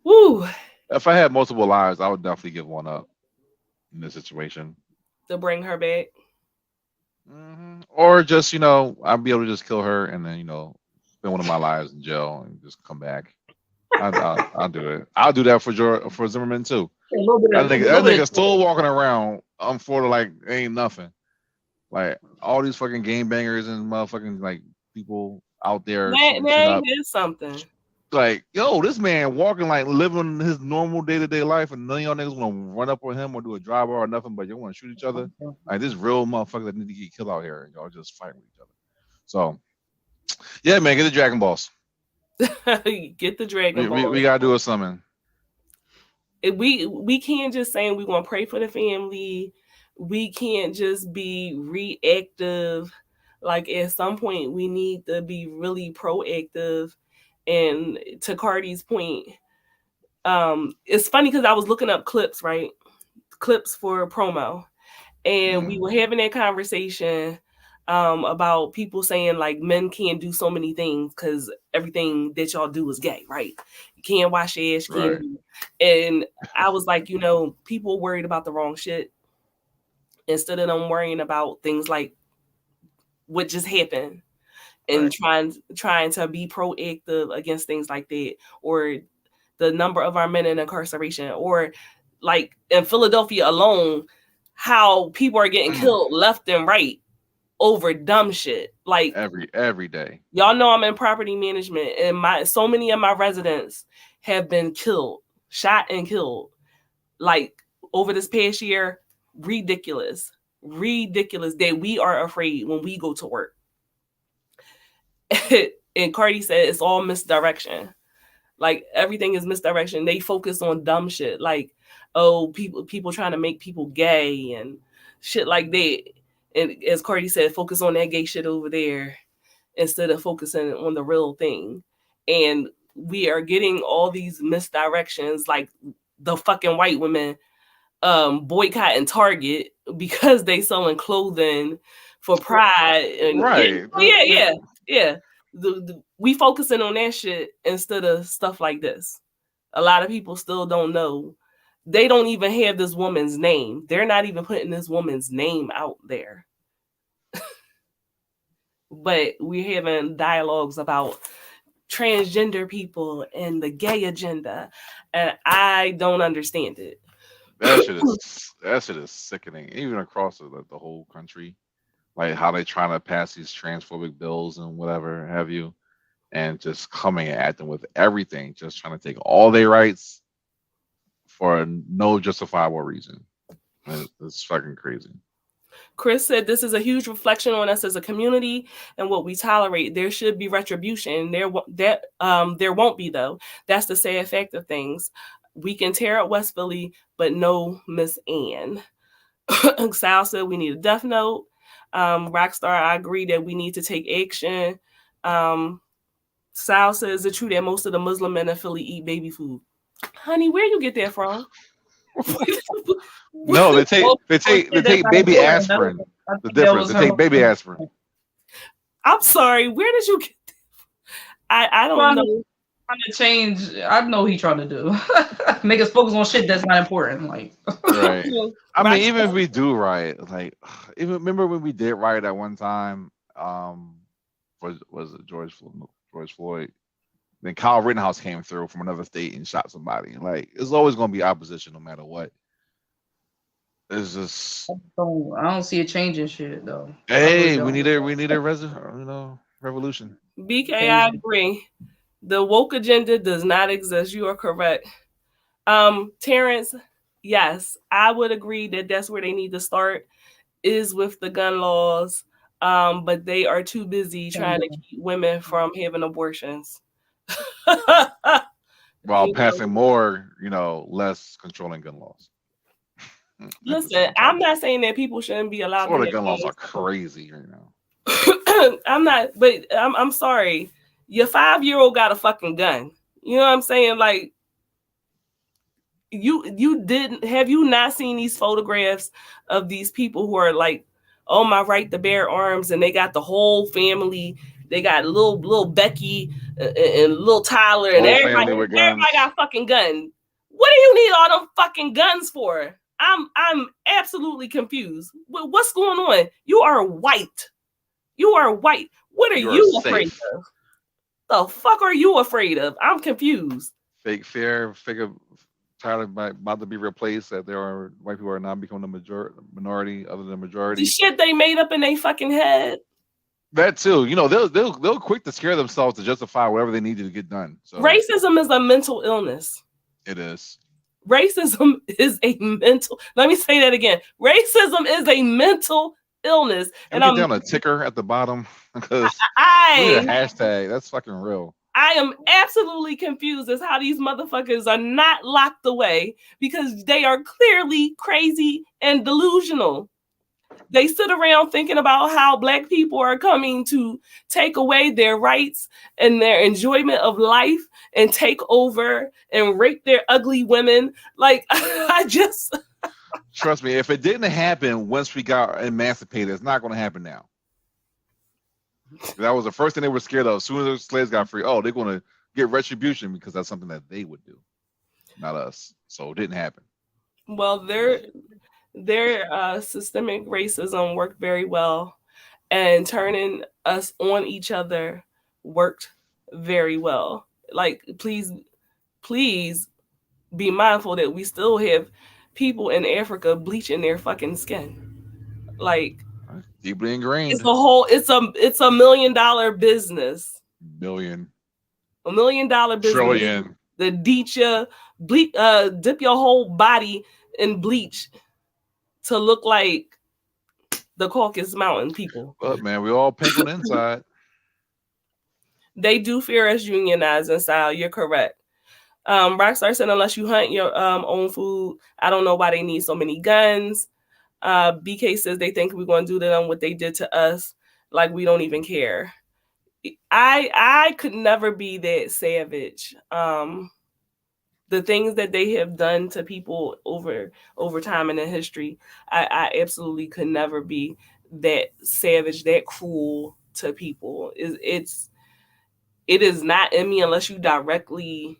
woo. If I had multiple lives, I would definitely give one up in this situation to bring her back. Or just, I'd be able to just kill her and then, spend one of my lives in jail and just come back. I'll do it. I'll do that for Zimmerman too. That nigga still walking around Florida like ain't nothing. Like all these fucking game bangers and motherfucking like people out there. That is something. Like, yo, this man walking like living his normal day-to-day life, and none of y'all niggas want to run up on him or do a drive or nothing, but you want to shoot each other. Like this real motherfucker that need to get killed out here, and y'all just fighting with each other. So, yeah, man, get the Dragon Balls. Get the Dragon Balls. We gotta do a summon. We can't just say we're gonna pray for the family. We can't just be reactive. Like at some point, we need to be really proactive. And to Cardi's point, it's funny because I was looking up clips, right? Clips for promo. And we were having that conversation about people saying like men can't do so many things because everything that y'all do is gay, right? You can't wash your ass, you can't do. And I was like, people worried about the wrong shit instead of them worrying about things like what just happened. And trying to be proactive against things like that, or the number of our men in incarceration, or like in Philadelphia alone, how people are getting killed left and right over dumb shit. Like every day. Y'all know I'm in property management, and so many of my residents have been killed, shot and killed. Like over this past year, ridiculous that we are afraid when we go to work. And Cardi said it's all misdirection. Like everything is misdirection. They focus on dumb shit, like people trying to make people gay and shit like that. And as Cardi said, focus on that gay shit over there instead of focusing on the real thing. And we are getting all these misdirections, like the fucking white women boycotting Target because they selling clothing for pride. And yeah. We focusing on that shit instead of stuff like this. A lot of people still don't know. They don't even have this woman's name. They're not even putting this woman's name out there. But we're having dialogues about transgender people and the gay agenda, and I don't understand it. That shit is sickening. Even across the whole country. Like how they trying to pass these transphobic bills and whatever have you, and just coming at them with everything, just trying to take all their rights for no justifiable reason. It's fucking crazy. Chris said this is a huge reflection on us as a community and what we tolerate. There should be retribution. There won't be though. That's the sad fact of things. We can tear up West Philly, but no Miss Ann. Sal said we need a death note. Rockstar, I agree that we need to take action. Sal says, is it true that most of the Muslim men in Philly eat baby food? Honey, where you get that from? No, they take Well, they shit, take they that's take not baby important. aspirin. I The think that difference. was They her take baby whole aspirin. I'm sorry. Where did you get that? I don't trying to, know. trying to change. I know he trying to do. Make us focus on shit that's not important. Like, Right. I mean, Right. even if we do riot, like, even remember when we did riot at one time? Was it George Floyd? Then Kyle Rittenhouse came through from another state and shot somebody. Like, it's always going to be opposition no matter what. It's just, I don't see it changing shit though. I really hey, we don't. need a revolution. BK, I Change. agree. The woke agenda does not exist. You are correct. Terrence, yes, I would agree that that's where they need to start is with the gun laws. But they are too busy trying to keep women from having abortions. While You passing know, more, less controlling gun laws at the listen, same I'm time. not saying that people shouldn't be allowed to Florida have gun laws are guns. crazy right now. I'm not, but I'm sorry. Your 5-year-old got a fucking gun. You know what I'm saying? Like you didn't have you not seen these photographs of these people who are like, oh my right to bear arms, and they got the whole family. They got little Becky and little Tyler and Whole everybody. family with Everybody guns. got a fucking gun. What do you need all them fucking guns for? I'm absolutely confused. What's going on? You are white. You are white. What are You are you afraid safe. of? The fuck are you afraid of? I'm confused. Fake fear, figure Tyler about to be replaced. That there are white people are now becoming the minority other than The majority. shit they made up in their fucking head. That too. They'll quick to scare themselves to justify whatever they needed to get done. So Racism is a mental illness. it is. Racism is a mental. Let me say that again. Racism is a mental illness, Can and we get down a ticker at the bottom? Because we need a I hashtag. That's fucking real. I am absolutely confused as how these motherfuckers are not locked away because they are clearly crazy and delusional. They sit around thinking about how black people are coming to take away their rights and their enjoyment of life and take over and rape their ugly women. Like, I just. Trust me, if it didn't happen once we got emancipated, it's not going to happen now. That was the first thing they were scared of. As soon as the slaves got free, oh, they're going to get retribution because that's something that they would do, not us. So it didn't happen. Well, their systemic racism worked very well, and turning us on each other worked very well. Like, please be mindful that we still have people in Africa bleaching their fucking skin. Like, Deeply ingrained. it's a $1 million business. Million. $1 million business. Trillion. The dip your whole body in bleach to look like the Caucasus Mountain people. But man, we all pink on the inside. They do fear us unionizing style. You're correct. Rockstar said, unless you hunt your own food, I don't know why they need so many guns. BK says they think we're going to do to them what they did to us, like we don't even care. I could never be that savage. The things that they have done to people over time in the history, I absolutely could never be that savage, that cruel to people. It is not in me unless you directly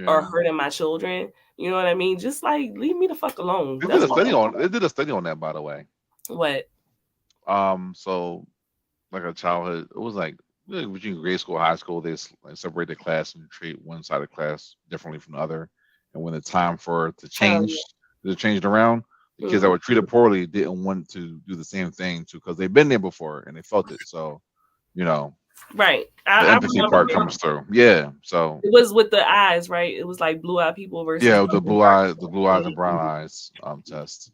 are hurting my children. You know what I mean? Just like leave me the fuck alone. They did a study on that, by the way. What? So like a childhood, it was like between grade school, high school, they separate the class and treat one side of the class differently from the other. And when the time for it to change, they changed around. The kids that were treated poorly didn't want to do the same thing too because they've been there before and they felt it. So, right. The empathy part comes through. Yeah. So it was with the eyes, right? It was like blue-eyed people versus the blue eyes and brown eyes test.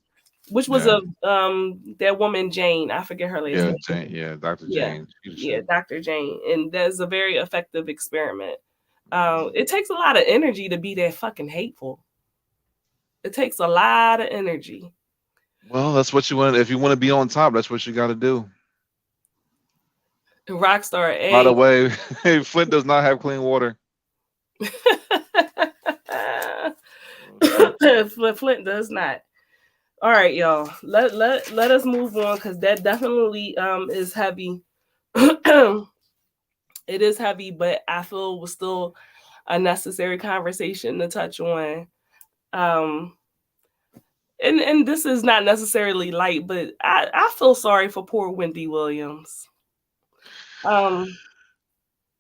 Which was that woman Jane. I forget her last name. Jane, Dr. Jane. Yeah, Dr. Jane. And that's a very effective experiment. It takes a lot of energy to be that fucking hateful. It takes a lot of energy. Well, that's what you want. If you want to be on top, that's what you got to do. Rockstar A. By the way, Flint does not have clean water. Flint does not. All right, y'all. Let us move on because that definitely is heavy. It is heavy, but I feel it was still a necessary conversation to touch on. Um, and this is not necessarily light, but I feel sorry for poor Wendy Williams. Um,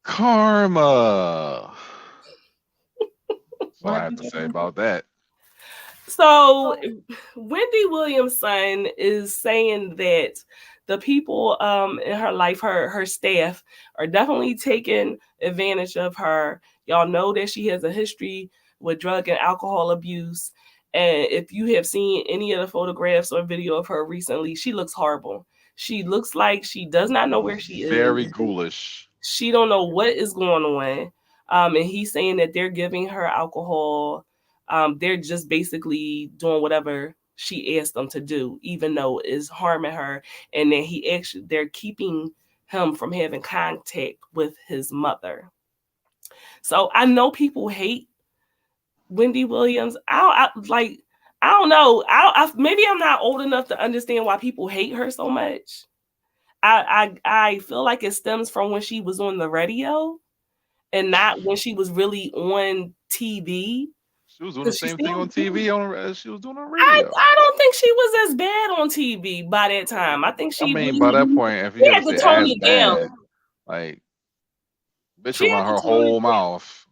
Karma. That's all What I have happened to to say her? about that. so Wendy Williams' son is saying that the people in her life, her staff, are definitely taking advantage of her. Y'all know that she has a history with drug and alcohol abuse. And if you have seen any of the photographs or video of her recently, she looks horrible. She looks like she does not know where she Very is. ghoulish. She don't know what is going on. And he's saying that they're giving her alcohol. They're just basically doing whatever she asked them to do, even though it's harming her. And then they're keeping him from having contact with his mother. So I know people hate Wendy Williams. I don't know. Maybe I'm not old enough to understand why people hate her so much. I feel like it stems from when she was on the radio and not when she was really on TV. She was doing the Because she same thing seemed on TV as she was doing on I radio. I don't think she was as bad on TV by that time. I think I she mean, by that really point, if you she got to had to say tone as it down. bad, like bitch She will had run to her tone it whole mouth.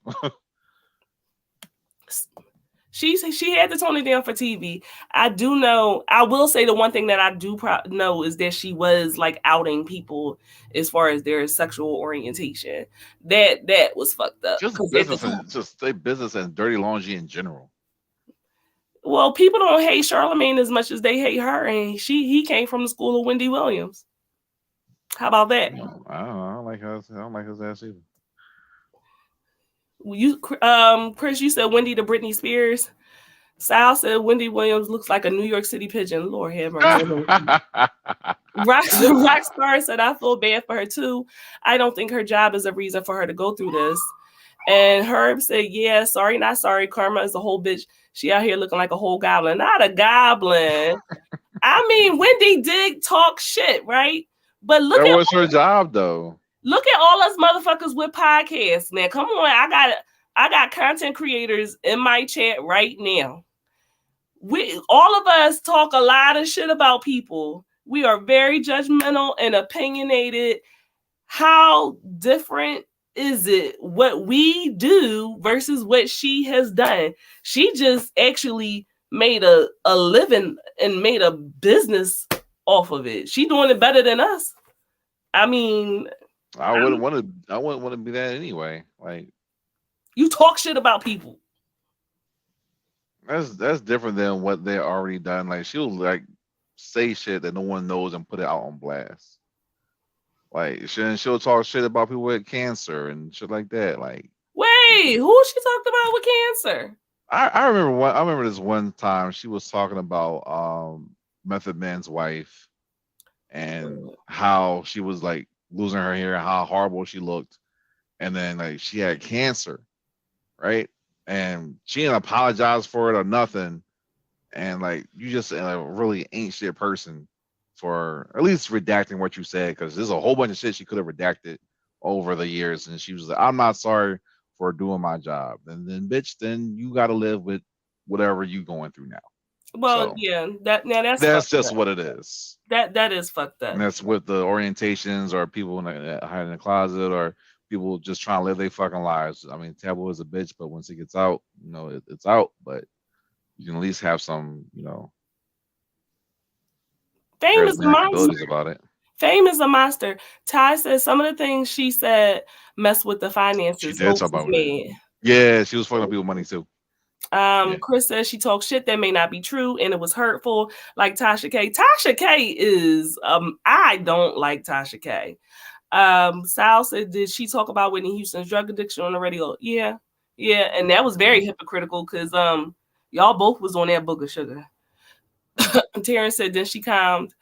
she had to tone it down for TV. I do know. I will say the one thing that I do know is that she was like outing people as far as their sexual orientation. That was fucked up. Just Because at the business time, and just say business and dirty laundry in general. well, people don't hate Charlemagne as much as they hate her, and he came from the school of Wendy Williams. How about that? I don't know. I don't like his. I don't like his ass either. Chris, you said Wendy to Britney Spears. Sal said Wendy Williams looks like a New York City pigeon. Lord have mercy. Rockstar said I feel bad for her too. I don't think her job is a reason for her to go through this. And Herb said, yeah, sorry, not sorry. Karma is a whole bitch. She out here looking like a whole goblin. Not a goblin. I mean, Wendy did talk shit, right? But That was her job, though. look at all us motherfuckers with podcasts. Now, come on, I got content creators in my chat right now. We all of us talk a lot of shit about people. We are very judgmental and opinionated. How different is it what we do versus what she has done? She just actually made a living and made a business off of it. She doing it better than us. I mean, I wouldn't want to. I wouldn't want to be that anyway. Like you talk shit about people. that's different than what they already done. Like she'll like say shit that no one knows and put it out on blast. Like she'll talk shit about people with cancer and shit like that. Like Wait, who she talked about with cancer? I remember one. I remember this one time she was talking about Method Man's wife and how she was like losing her hair, how horrible she looked, and then like she had cancer, right? And she didn't apologize for it or nothing. And like you just a really ain't shit person for at least redacting what you said because there's a whole bunch of shit she could have redacted over the years. And she was like, "I'm not sorry for doing my job." And then, bitch, then you got to live with whatever you going through now. Well, So yeah, that's that's fucked just up. what it is. That is fucked up. And that's with the orientations or people hiding in the closet or people just trying to live their fucking lives. I mean, Taboo is a bitch, but once it gets out, it's out. But you can at least have some, Fame is a charismatic monster. abilities about it. Fame is a monster. Ty says some of the things she said mess with the She finances. did talk Hopes is about it. mad. Yeah, she was fucking up people money too. Yeah. Chris says she talks shit that may not be true and it was hurtful, like Tasha K. Tasha K is I don't like Tasha K. Sal said, did she talk about Whitney Houston's drug addiction on the radio? Yeah, and that was very hypocritical because y'all both was on that booger sugar. Terrence said, then she calmed.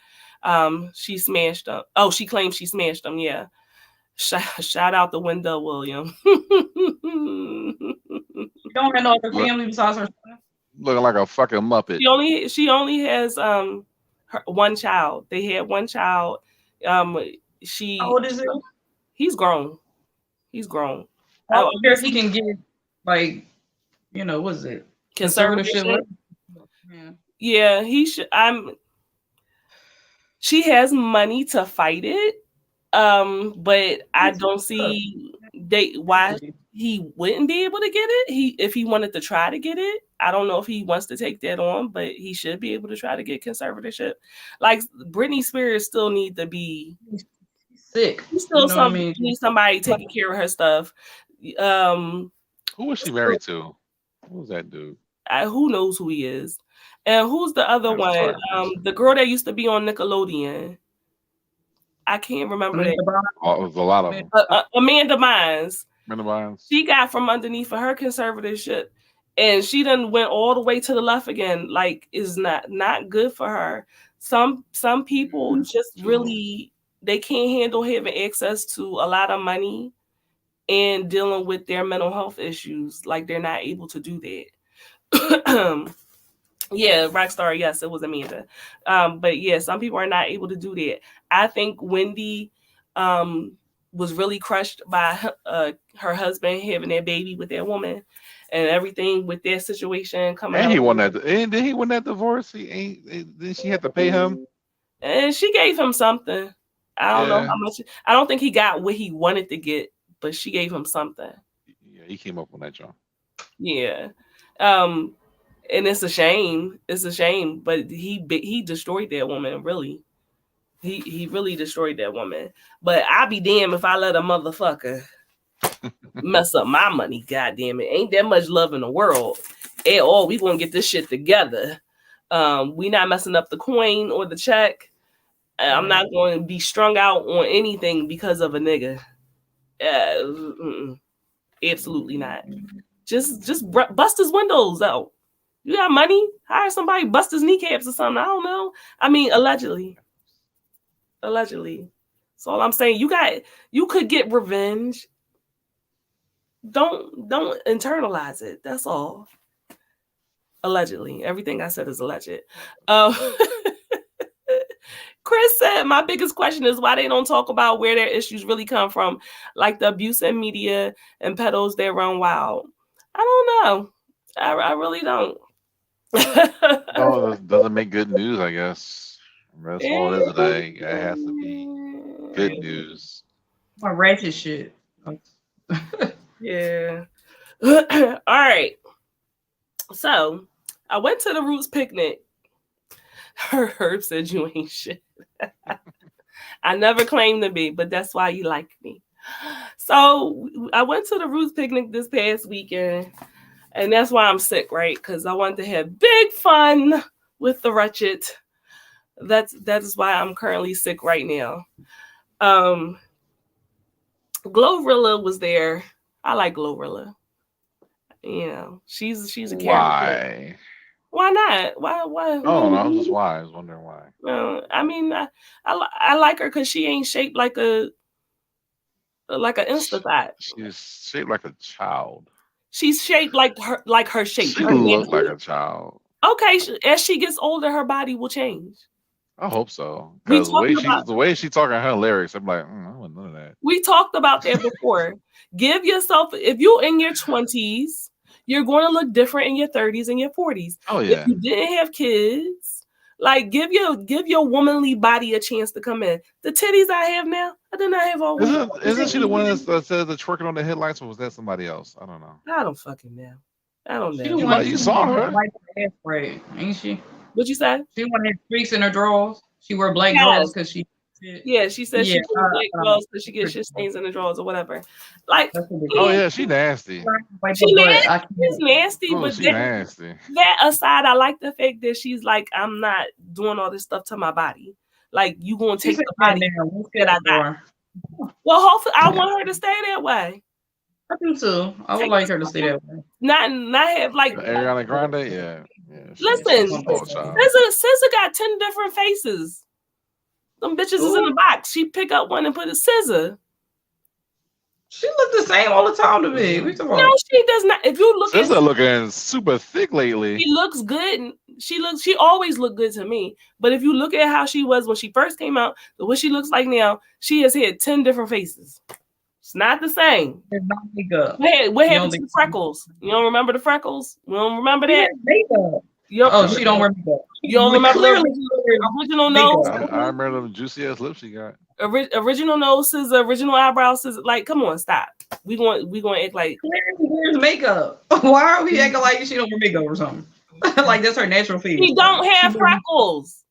She smashed them. Oh, she claimed she smashed them. Yeah. Shout out the window, William. You don't have no other family besides her son? looking like a fucking Muppet. She only has one child. They had one child. Um, How she old is he? he's grown. He's grown. I I wonder if he can get like, what is it? Conservatorship. conservatorship. Yeah. Yeah, he should. She has money to fight it. But I don't see why he wouldn't be able to get it. If he wanted to try to get it, I don't know if he wants to take that on, but he should be able to try to get conservatorship. Like Britney Spears still need to be sick. She still what I mean? needs somebody taking care of her stuff. Who was she married to? Who was that dude? Who knows who he is? And who's the other one? The girl that used to be on Nickelodeon. I can't remember that. Oh, it was a lot of them. Amanda Bynes. Amanda Bynes. She got from underneath for her conservatorship, and she done went all the way to the left again. Like, is not good for her. Some people just really they can't handle having access to a lot of money and dealing with their mental health issues. Like, they're not able to do that. Yeah, Rockstar, yes, it was Amanda. But yeah, some people are not able to do that. I think Wendy was really crushed by her husband having that baby with that woman and everything with their situation coming And up. he won that. And did he win that divorce? Then she had to pay him. And she gave him something. I don't know how much. I don't think he got what he wanted to get, but she gave him something. Yeah, he came up on that, John. Yeah. And it's a shame. It's a shame, but he destroyed that woman. Really, he really destroyed that woman. But I'll be damned if I let a motherfucker mess up my money. Goddamn it, ain't that much love in the world at all. We gonna get this shit together. We not messing up the coin or the check. I'm not going to be strung out on anything because of a nigga. Absolutely not. Just bust his windows out. You got money? Hire somebody, bust his kneecaps or something. I don't know. I mean, allegedly. That's all I'm saying. You could get revenge. Don't internalize it. That's all. Allegedly. Everything I said is alleged. Chris said, my biggest question is why they don't talk about where their issues really come from, like the abuse in media and pedos that run wild. I don't know. I really don't. No, it doesn't make good news, I guess. That's all it is today. It has to be good news. My ratchet shit. Yeah. All right. So I went to the Roots picnic. Herb said you ain't shit. I never claimed to be, but that's why you like me. So I went to the Roots picnic this past weekend, and that's why I'm sick, right? Because I wanted to have big fun with the wretched. That is why I'm currently sick right now. Glorilla was there. I like Glorilla. You know, she's a character. Why? Why not? Why? Oh, no, I was just why. I was wondering why. I mean, I like her because she ain't shaped like an Instathot. She's shaped like a child. She's shaped like her shape. She looked like a child. Okay, as she gets older, her body will change. I hope so. Because the way she talking her lyrics, I'm like, I want none of that. We talked about that before. Give yourself, if you're in your 20s, you're going to look different in your 30s and your 40s. Oh yeah. If you didn't have kids, like give your womanly body a chance to come in. The titties I have now, I did not have all. Isn't she the one that said the twerking on the headlights, or was that somebody else? I don't know. I don't fucking know. I don't know. You saw her. Right, ain't she? What you say? She wanted streaks in her drawers. She wore black drawers because she. Yeah, she said she wore black drawers because she gets shit stains in the drawers or whatever. Like, oh yeah, she nasty. She's nasty, but she nasty. That aside, I like the fact that she's like, I'm not doing all this stuff to my body. Like, you gonna take the body that I got. Well, hopefully, I want her to stay that way. I do too. I would like her to stay that way. Not have like Ariana Grande, yeah. Listen, SZA got 10 different faces. Them bitches is in the box. She pick up one and put a scissor. She looked the same all the time to me. What you talking No, about? she does not. If you look at SZA looking super thick lately. she looks good. She always looked good to me. But if you look at how she was when she first came out, to what she looks like now, she has had 10 different faces. It's not the same. It's not makeup. What happened to the freckles? You don't remember the freckles? You don't remember She that? has makeup. Yep. Oh, she don't wear makeup. You don't remember Clearly, the original nose? I remember them juicy ass lips she got. Original nose is original eyebrows is like, come on, stop. We going to act like clearly wears makeup. Why are we acting like she don't wear makeup or something? Like that's her natural face. she don't have freckles.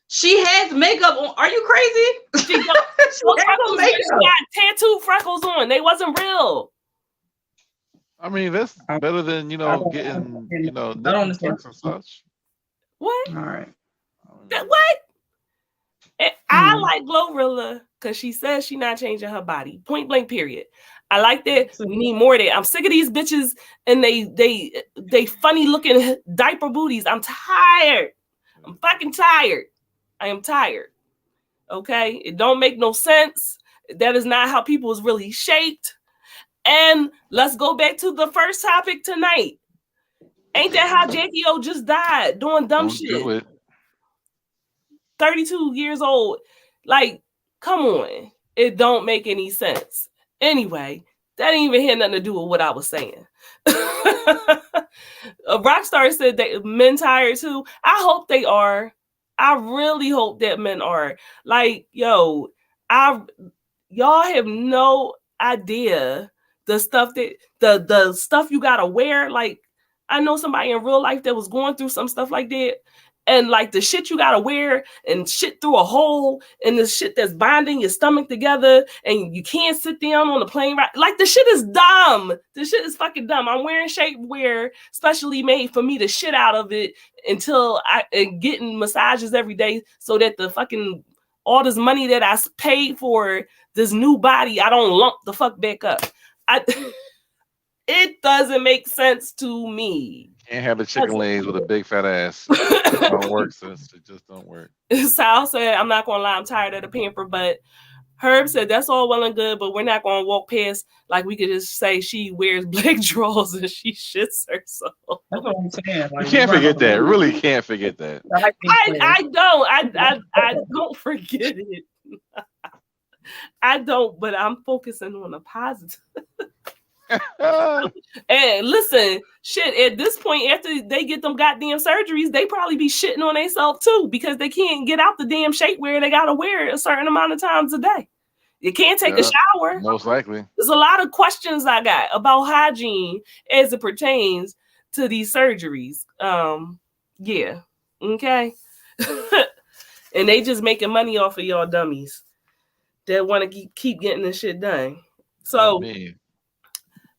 She has makeup on. Are you crazy? She don't. She got tattooed freckles on. They wasn't real. I mean, that's better than getting nip tucks and such. What? All right. What? I like Glorilla because she says she's not changing her body. Point blank. Period. I like that. We need more of that. I'm sick of these bitches and they funny looking diaper booties. I'm tired. I'm fucking tired. I am tired. Okay? It don't make no sense. That is not how people is really shaped. And let's go back to the first topic tonight. Ain't that how Jacky O just died doing dumb shit? Do it. 32 years old. Like, come on. It don't make any sense. Anyway, that ain't even had nothing to do with what I was saying. Rockstar said that men tired too. I hope they are. I really hope that men are. Like, yo, y'all have no idea the stuff that the stuff you gotta wear. Like, I know somebody in real life that was going through some stuff like that. And like the shit you gotta wear and shit through a hole and the shit that's binding your stomach together and you can't sit down on the plane ride. Like the shit is dumb. The shit is fucking dumb. I'm wearing shapewear specially made for me to shit out of it until and getting massages every day so that the fucking all this money that I paid for this new body, I don't lump the fuck back up. It doesn't make sense to me. Can't have the chicken legs with a big fat ass. It don't work, sis. It just don't work. Sal said, I'm not going to lie, I'm tired of the pamper, but Herb said, that's all well and good, but we're not going to walk past like we could just say she wears black drawers and she shits herself. That's what I'm saying. Like, you can't forget that. Really can't forget that. I don't forget it. I don't, but I'm focusing on the positive. And listen, shit, at this point, after they get them goddamn surgeries, they probably be shitting on themselves too because they can't get out the damn shapewear. They gotta wear it a certain amount of times a day. You can't take a shower. Most likely. There's a lot of questions I got about hygiene as it pertains to these surgeries. Yeah. Okay. And they just making money off of y'all dummies that want to keep getting this shit done. So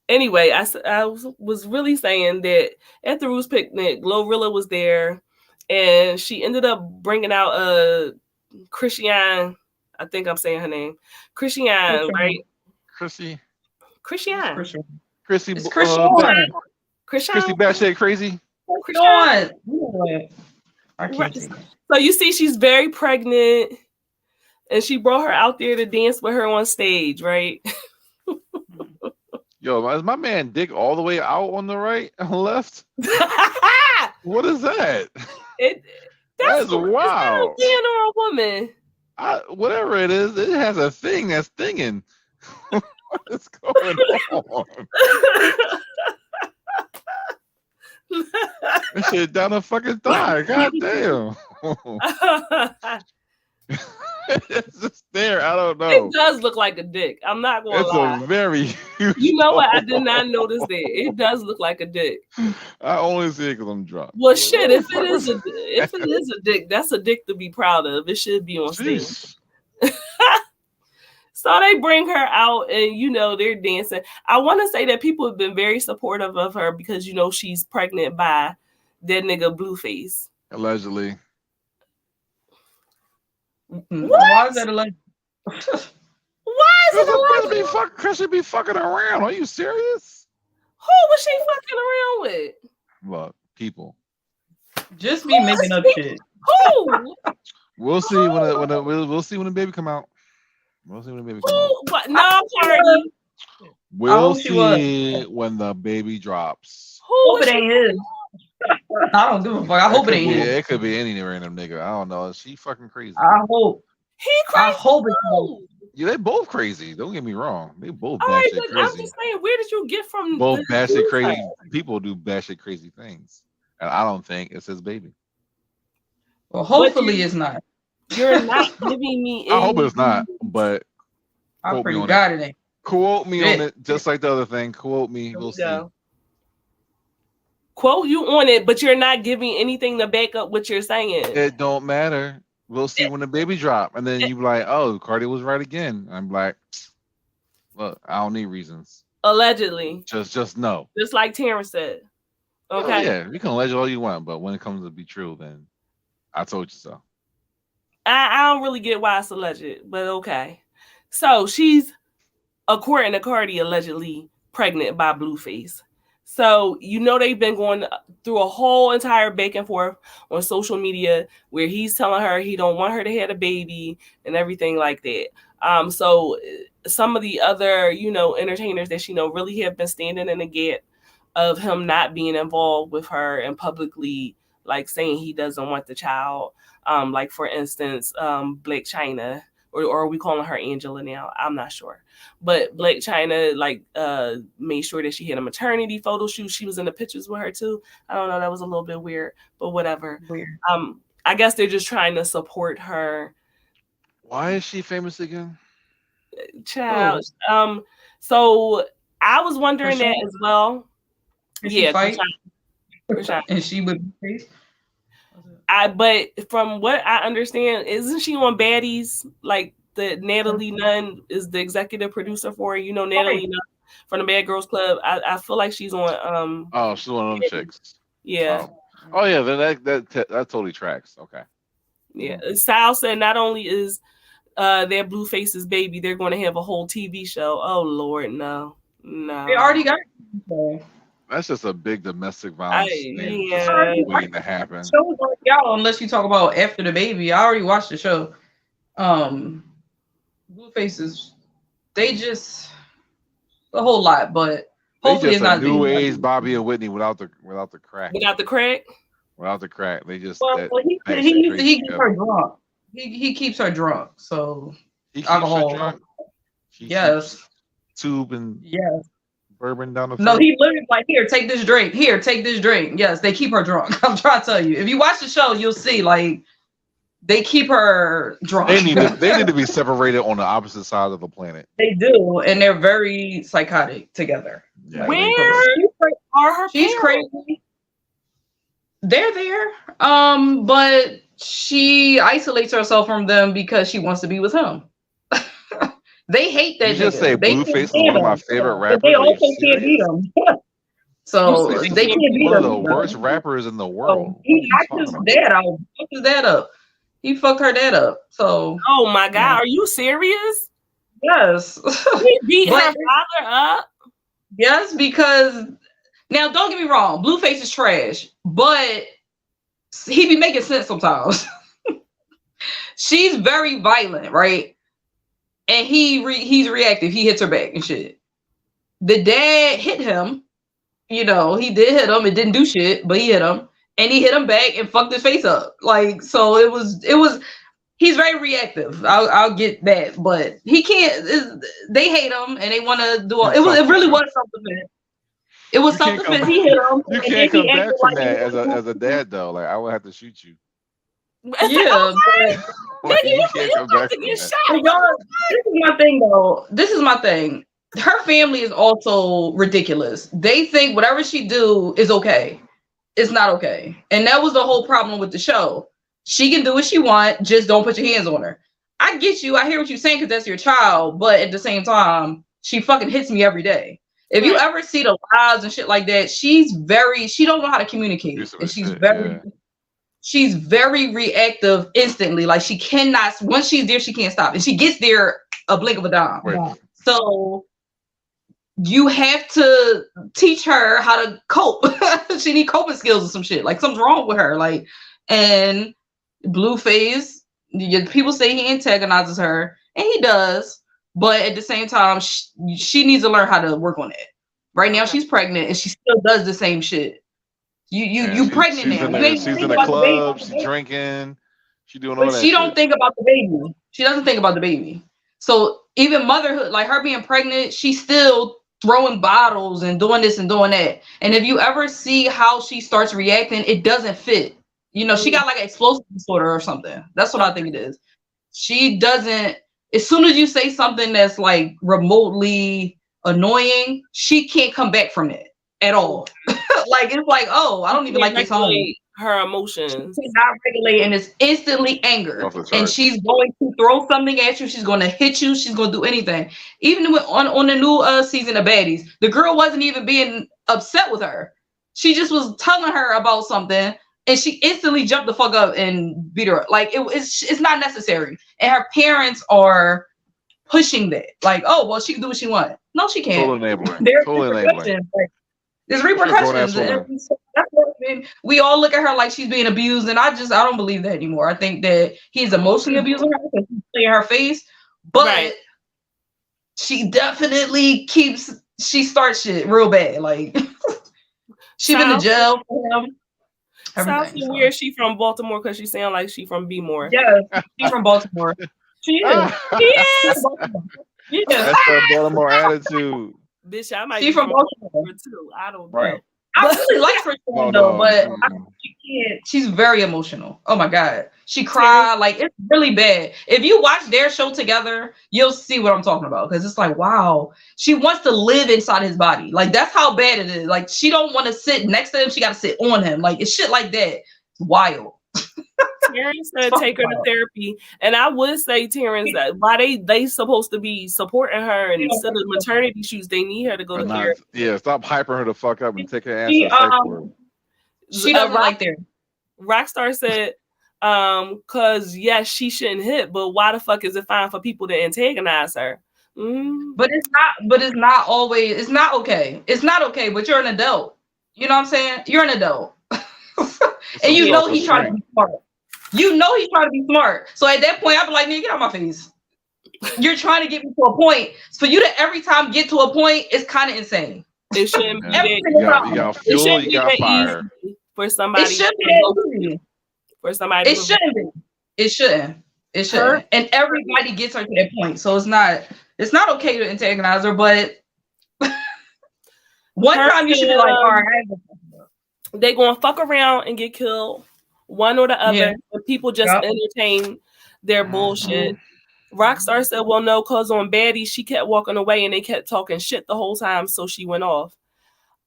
anyway, I was really saying that at the Roost picnic, Glorilla was there, and she ended up bringing out Christiane. I think I'm saying her name, Christiane, right? Chrissy. Christiane. Chrissy. Christiane. Chrissy batshit crazy. Christiane. I can't see. So you see, she's very pregnant, and she brought her out there to dance with her on stage, right? Yo, is my man dick all the way out on the right and left? What is that? That's wild. Is that a man or a woman? Whatever it is, it has a thing that's thinging. What is going on? That shit down the fucking thigh. God damn. It's just there. I don't know. It does look like a dick. I'm not going to lie. It's a very huge. You know what? I did not notice that. It does look like a dick. I only see it because I'm drunk. Well, shit. If it is a dick, that's a dick to be proud of. It should be on stage. So they bring her out, and they're dancing. I want to say that people have been very supportive of her because she's pregnant by that nigga Blueface. Allegedly. What? Why is that alleged? Why is it alleged? Chris should be fucking around. Are you serious? Who was she fucking around with? Look, people. Just be making up shit. Who? We'll see we'll see when the baby come out. We'll see when the baby come out. What? No, Party. We'll hope she was. see when the baby drops. Who Hope was it she? ain't his. I don't give a fuck. I hope it ain't his. It could be any random nigga. I don't know. She fucking crazy. I hope. He I crazy hope it's not. too. Yeah, they both crazy. Don't get me wrong. They both All right, batshit but I'm crazy. just saying, where did you get from Both the batshit news crazy side? people do batshit crazy things, and I don't think it's his baby. Well, But hopefully it's not. you're not giving me I hope any. it's not, but I quote me pray to on it. God it ain't. Quote me on Shit. it, just like the other thing. Quote me. Here We'll we see. go. Quote you on it, but you're not giving anything to back up what you're saying. It don't matter. We'll see when the baby drop, and then you be like, "Oh, Cardi was right again." I'm like, "Look, I don't need reasons. Allegedly, Just know." just like Terrence said. Oh, Okay. yeah, you can allege all you want, but when it comes to be true, then I told you so. I don't really get why it's alleged, but okay. So she's, according to Cardi, allegedly pregnant by Blueface. So they've been going through a whole entire back and forth on social media where he's telling her he don't want her to have a baby and everything like that. So some of the other entertainers that really have been standing in the gap of him not being involved with her and publicly like saying he doesn't want the child. Like for instance, Black China, or are we calling her Angela now? I'm not sure. But Black China made sure that she had a maternity photo shoot. She was in the pictures with her too. I don't know, that was a little bit weird, but whatever. Weird. I guess they're just trying to support her. Why is she famous again? Child. So I was wondering that as well. Did she fight? Krishan. And she would face. But from what I understand, isn't she on Baddies? Like the Natalie Nunn is the executive producer for it. Natalie Nunn from the Bad Girls Club. I feel like she's on. Oh, she's one of them chicks. Yeah. Oh yeah, then that totally tracks. Okay. Yeah. Sal said not only is their Blueface's baby, they're going to have a whole TV show. Oh Lord, no. They already got it. That's just a big domestic violence thing waiting to happen. Shows like y'all, unless you talk about after the baby. I already watched the show. Bluefaces, they just a whole lot, but hopefully it's not new age Bobby and Whitney without the crack. Without the crack. Without the crack, they just. He keeps her drunk. He keeps her drunk. So he keeps alcohol. Her drunk? Yes. Tube and bourbon down the. No, he literally like, here, take this drink. Here, take this drink. Yes, they keep her drunk. I'm trying to tell you. If you watch the show, you'll see like they keep her drunk. They need to be separated on the opposite side of the planet. They do, and they're very psychotic together. Yeah, where are her She's parents? crazy. They're there. But she isolates herself from them because she wants to be with him. They hate that. You just say Blueface is one of my favorite rappers. But they also can't beat him. So they can't beat him. One of the worst rappers in the world. He knocked his dad out. Fucked his dad up. He fucked her dad up. So. Oh my God, are you serious? Yes. He beat her father up. Yes, because now don't get me wrong, Blueface is trash, but he be making sense sometimes. She's very violent, right? And he's reactive. He hits her back and shit. The dad hit him. He did hit him. It didn't do shit, but he hit him. And he hit him back and fucked his face up. Like, so it was, he's very reactive. I'll get that. But he can't, they hate him and they want to do it really was self-defense. It was self-defense. He hit him. You can't come back from that as a dad, though. Like, I would have to shoot you. Yeah, but you can't come back from that. This is my thing, though. This is my thing. Her family is also ridiculous. They think whatever she do is okay. It's not okay. And that was the whole problem with the show. She can do what she want. Just don't put your hands on her. I get you. I hear what you're saying because that's your child. But at the same time, she fucking hits me every day. If you ever see the lives and shit like that, she don't know how to communicate. And she's very reactive instantly. Like she cannot, once she's there, she can't stop. And she gets there a blink of a dime. Right. So you have to teach her how to cope. She need coping skills or some shit. Like something's wrong with her. Like, and Blueface, people say he antagonizes her, and he does. but at the same time, she needs to learn how to work on it. Right now, she's pregnant and she still does the same shit. You pregnant she's now. in You the, ain't she's think in the about the baby. club. She's drinking. She doing all But that she shit. don't think about the baby. She doesn't think about the baby. So even motherhood, like her being pregnant, she's still throwing bottles and doing this and doing that. And if you ever see how she starts reacting, it doesn't fit. You know, she got like an explosive disorder or something. That's what I think it is. She doesn't, as soon as you say something that's like remotely annoying, she can't come back from it at all. Like it's like, oh, I don't even like this song. Her emotions. She's not regulating, it's instantly anger. And she's going to throw something at you. She's going to hit you. She's going to do anything. Even on the new season of Baddies, the girl wasn't even being upset with her. She just was telling her about something, and she instantly jumped the fuck up and beat her up. Like it's not necessary. And her parents are pushing that. Like, oh, well, she can do what she wants. No, she can't. Totally enabling. There's repercussions. That's what we all look at her like she's being abused, and I don't believe that anymore. I think that he's emotionally abusing her because he's playing her face, but she definitely she starts shit real bad. Like she's been to jail for him. Sounds so weird. She from Baltimore because she sound like she from B-more. Yeah, she's from Baltimore. She is. She is. Yeah. That's her Baltimore attitude. Bitch, I might be from Baltimore too. I don't know. I really like her though, but she can't. She's very emotional. Oh my god, she cried like it's really bad. If you watch their show together, you'll see what I'm talking about because it's like, wow, she wants to live inside his body. Like that's how bad it is. Like she don't want to sit next to him. She got to sit on him. Like it's shit like that. It's wild. Terrence said take her to therapy, and I would say, Terrence, that why they supposed to be supporting her, and instead of maternity shoes, they need her to go to therapy. Yeah, stop hyping her the fuck up and take her ass to the psych ward. She doesn't like therapy. Rockstar said, cause yes, she shouldn't hit, but why the fuck is it fine for people to antagonize her? But it's not. But it's not always. It's not okay. It's not okay. But you're an adult. You know what I'm saying? You're an adult, and you know he's trying to be smart. You know he's trying to be smart. So at that point, I'd be like, nigga, get out my face. You're trying to get me to a point. For you to every time get to a point, it's kind of insane. It shouldn't be you got fuel, you got fire. For somebody. It shouldn't be. For somebody. It shouldn't be. It shouldn't. It shouldn't. And everybody gets her to that point. So it's not okay to antagonize her, but one time you should be like, all right. They gonna fuck around and get killed. One or the other, and people just entertain their bullshit. Rockstar said, well, no, cause on Baddie, she kept walking away and they kept talking shit the whole time, so she went off.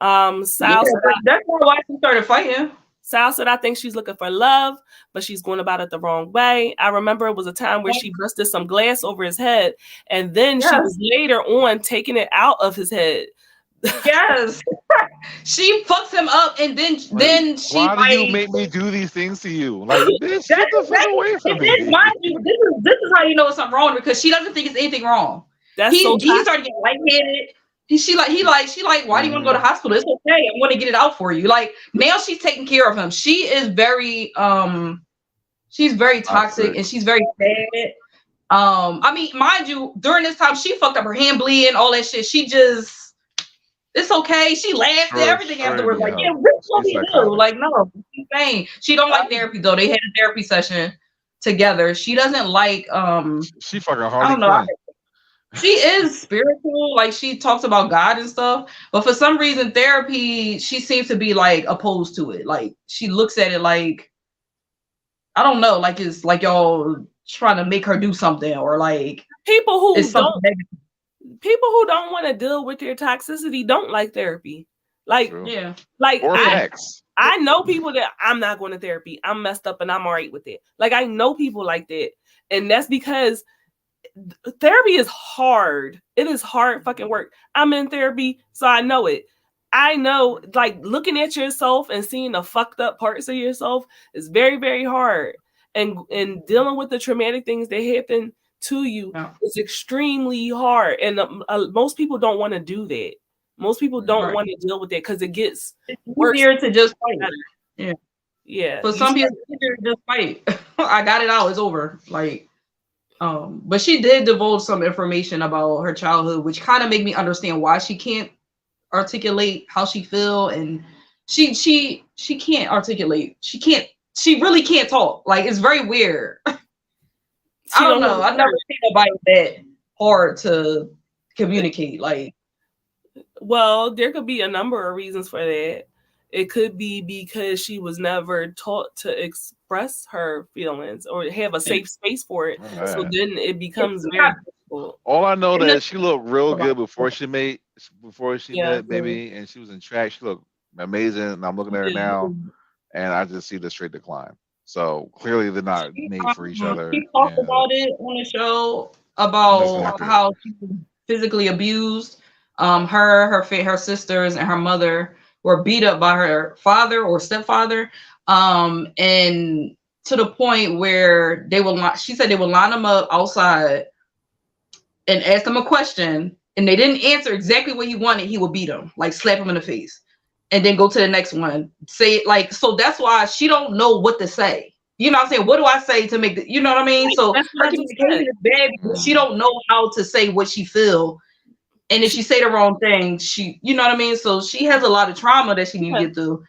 Sal said, that's why she started fighting. Sal said, I think she's looking for love, but she's going about it the wrong way. I remember it was a time where she busted some glass over his head, and then she was later on taking it out of his head. Yes. She fucks him up, and then she. Why do you make me do these things to you? Like, bitch, get the fuck away from me. Mind you, this is how you know something wrong, because she doesn't think it's anything wrong. He started getting lightheaded. She like, why do you want to go to the hospital? It's okay. I want to get it out for you. Like now she's taking care of him. She is very she's very toxic and she's very bad. I mean, mind you, during this time she fucked up her hand bleeding, all that shit. She just, it's okay. She laughed at everything afterwards. Like, yeah, what we do? Like, no, she's saying she don't like therapy though. They had a therapy session together. She doesn't like she fucking hard. I don't know. She is spiritual, like she talks about God and stuff, but for some reason therapy, she seems to be like opposed to it. Like she looks at it like, I don't know, like it's like y'all trying to make her do something, or like people who don't want to deal with their toxicity don't like therapy. Like, yeah, like I know people that I'm not going to therapy. I'm messed up and I'm all right with it. Like I know people like that, and that's because therapy is hard. It is hard fucking work. I'm in therapy, so I know it. I know, like, looking at yourself and seeing the fucked up parts of yourself is very, very hard. And dealing with the traumatic things that happen to you is extremely hard. And most people don't want to do that. Most people don't want to deal with that because it gets easier to just fight. Yeah. For some people, it's easier to just fight. I got it out. It's over. Like. But she did divulge some information about her childhood, which kind of made me understand why she can't articulate how she feel, and she can't articulate. She really can't talk. Like, it's very weird. I don't know. I've never seen nobody that hard to communicate. Like, well, there could be a number of reasons for that. It could be because she was never taught to express her feelings or have a safe space for it. Right. So then it becomes very difficult. All I know that she looked real good before she met Yeah. Baby, and she was in track. She looked amazing, and I'm looking at her now, and I just see the straight decline. So clearly, they're not made for each other. She talked about it on the show about how she was physically abused. Her sisters and her mother were beat up by her father or stepfather, and to the point where she said they would line them up outside and ask them a question, and they didn't answer exactly what he wanted, he would beat them, like slap him in the face, and then go to the next one, say it. Like, so that's why she don't know what to say. You know what I'm saying? What do I say to make the, you know what I mean? So her communication is bad because she don't know how to say what she feel. And if she say the wrong thing, you know what I mean? So she has a lot of trauma that she needs to get through.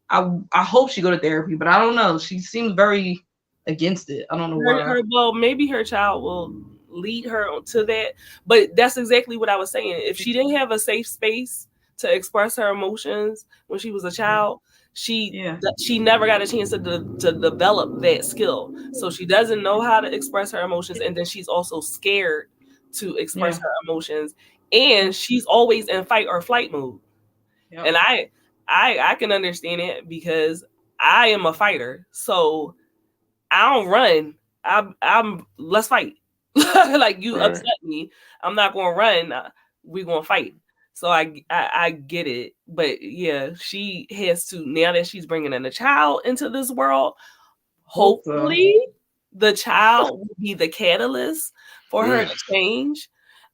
I hope she go to therapy, but I don't know. She seems very against it. I don't know why. Well, maybe her child will lead her to that. But that's exactly what I was saying. If she didn't have a safe space to express her emotions when she was a child, she never got a chance to develop that skill. So she doesn't know how to express her emotions, and then she's also scared to express her emotions. And she's always in fight or flight mode. Yep. And I can understand it because I am a fighter. So I don't run. I'm let's fight. Like, you upset me, I'm not gonna run. We're gonna fight. So I get it. But yeah, she has to, now that she's bringing in a child into this world, hopefully the child will be the catalyst for her to change.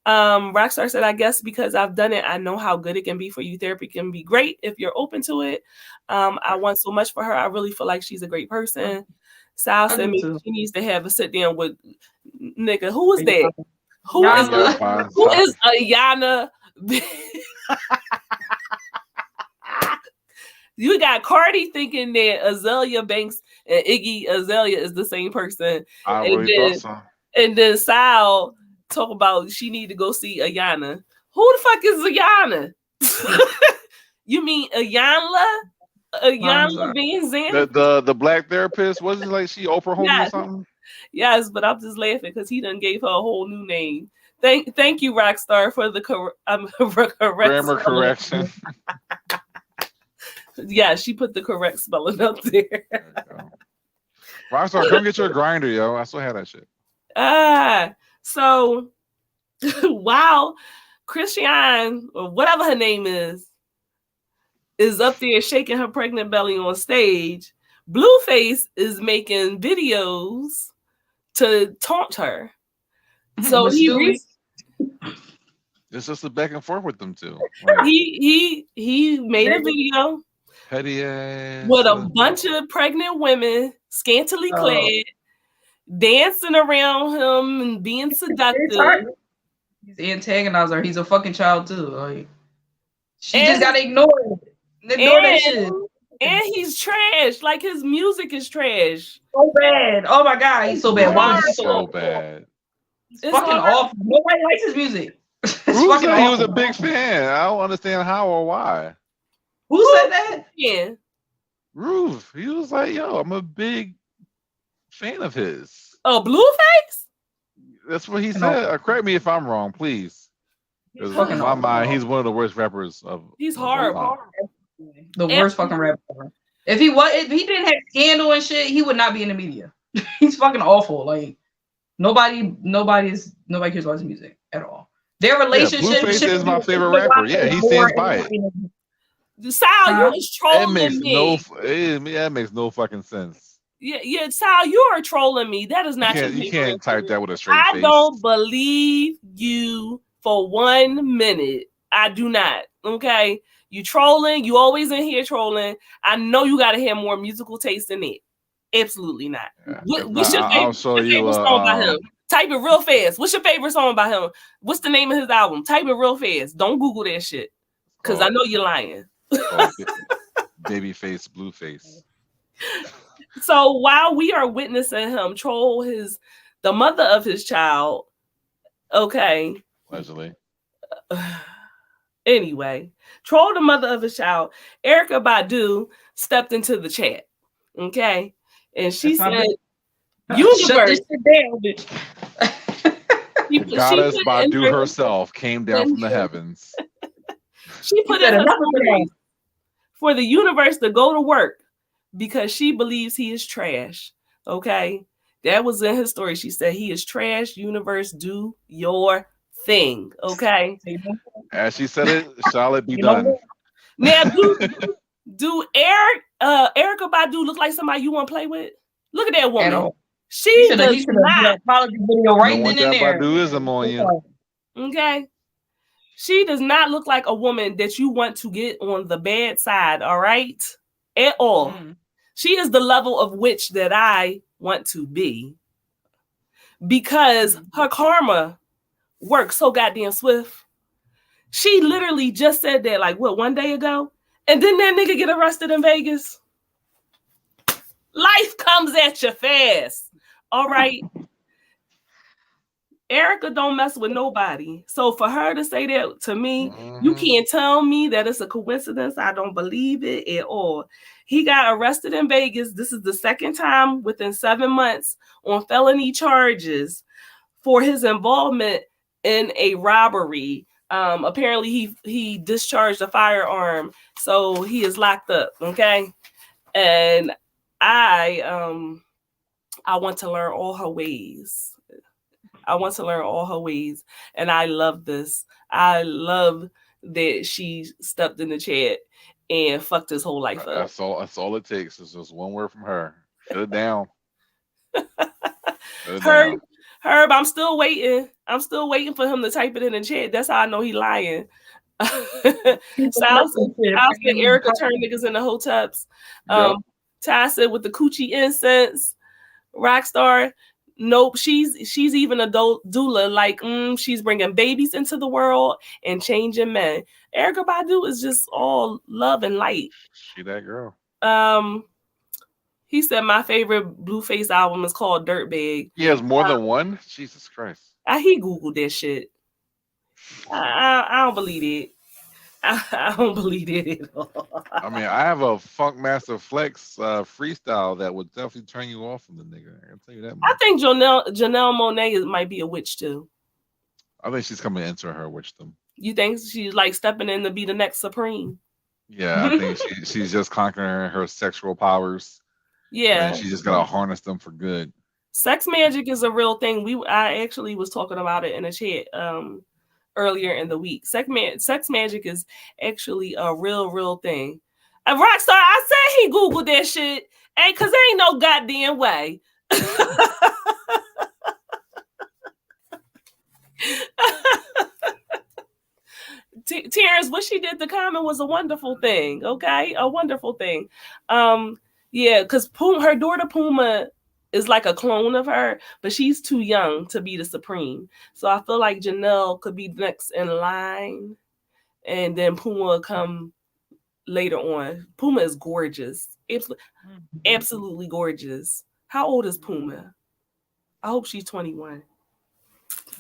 Rockstar said, I guess because I've done it, I know how good it can be for you. Therapy can be great if you're open to it. I want so much for her. I really feel like she's a great person. Sal said maybe she needs to have a sit down with nigga. Who is that? Who is Ayana? You got Cardi thinking that Azalea Banks and Iggy Azalea is the same person. I really thought so. And then Sal talk about she need to go see Ayana. Who the fuck is Ayana? You mean Ayanla? Ayanla Van Zandt? The black therapist? Wasn't it like she Oprah Holmes or something? Yes, but I'm just laughing because he done gave her a whole new name. Thank you, Rockstar, for the grammar correction. Yeah, she put the correct spelling up there. Rockstar, come get your grinder, yo. I still have that shit. So while Christiane, or whatever her name is up there shaking her pregnant belly on stage, Blueface is making videos to taunt her. So it's just a back and forth with them two. Like, he made a video petty ass with a bunch of pregnant women, scantily clad, dancing around him and being seductive. He's antagonizing her. He's a fucking child too. Like, she just gotta ignore it. Ignore that shit. And he's trash. Like, his music is trash. So bad. Oh my god, he's so bad. Why is he so bad? It's fucking awful. Nobody likes his music. Who said he was a big fan? I don't understand how or why. Who said that? Yeah. Roof. He was like, yo, I'm a big fan of his. Oh, Blueface? That's what he said. Correct me if I'm wrong, please. Because in my mind, he's one of the worst rappers of. He's horrible. The worst fucking rapper ever. If he didn't have scandal and shit, he would not be in the media. He's fucking awful. Like, nobody cares about his music at all. Their relationship. Blueface is my favorite rapper. Yeah, he stands by it. Sal, you was trolling me. That makes no fucking sense. Yeah, Sal, you are trolling me. That is not you can't type that with a straight face. I don't believe you for 1 minute. I do not. Okay, you trolling. You always in here trolling. I know you got to have more musical taste than it. Absolutely not. Yeah. We should. I'll show you. Type it real fast. What's your favorite song by him? What's the name of his album? Type it real fast. Don't Google that shit. Because I know you're lying. Babyface, Blueface. So while we are witnessing him troll the mother of his child, okay. Allegedly. Anyway, troll the mother of his child, Erykah Badu stepped into the chat. Okay. And she said, Universe. Shut this shit down, bitch. Goddess Badu herself came down from the heavens. She put in for the universe to go to work because she believes he is trash. Okay. That was in his story. She said, he is trash. Universe, do your thing. Okay. As she said it, shall it be done. Now, do Erykah Badu look like somebody you want to play with? Look at that woman. She does not. Apology video right then and there. Baduism on you. Okay. She does not look like a woman that you want to get on the bad side, all right? At all. She is the level of witch that I want to be. Because her karma works so goddamn swift. She literally just said that, like, what, 1 day ago? And then that nigga get arrested in Vegas. Life comes at you fast. All right. Erykah don't mess with nobody. So for her to say that to me, you can't tell me that it's a coincidence. I don't believe it at all. He got arrested in Vegas. This is the second time within 7 months on felony charges for his involvement in a robbery. Apparently he discharged a firearm, so he is locked up. Okay. And I want to learn all her ways. I want to learn all her ways. And I love this. I love that she stepped in the chat and fucked his whole life up. That's all it takes. It's just one word from her. Shut it down. Herb, I'm still waiting. I'm still waiting for him to type it in the chat. That's how I know he lying. Sal said Erykah turned niggas into whole tubs. Ty said with the coochie incense. Rockstar, nope, she's even a doula. Like, she's bringing babies into the world and changing men. Erykah Badu is just all love and light. She that girl. He said my favorite Blueface album is called Dirtbag. He has more than one? Jesus Christ. He Googled that shit. I don't believe it. I don't believe it at all. I mean, I have a Funk Master Flex freestyle that would definitely turn you off from the nigga. I can tell you that much. I think Janelle Monáe might be a witch too. I think she's coming to enter her witchdom. You think she's like stepping in to be the next Supreme? Yeah, I think she's just conquering her sexual powers. Yeah. And she just gotta harness them for good. Sex magic is a real thing. I actually was talking about it in a chat earlier in the week. Sex magic is actually a real thing. And Rockstar, I said he Googled that shit. Cause there ain't no goddamn way. Terrence, what she did to Common was a wonderful thing. Okay, a wonderful thing. Yeah, because her daughter Puma is like a clone of her, but she's too young to be the Supreme. So I feel like Janelle could be next in line, and then Puma will come later on. Puma is gorgeous, absolutely gorgeous. How old is Puma? I hope she's 21.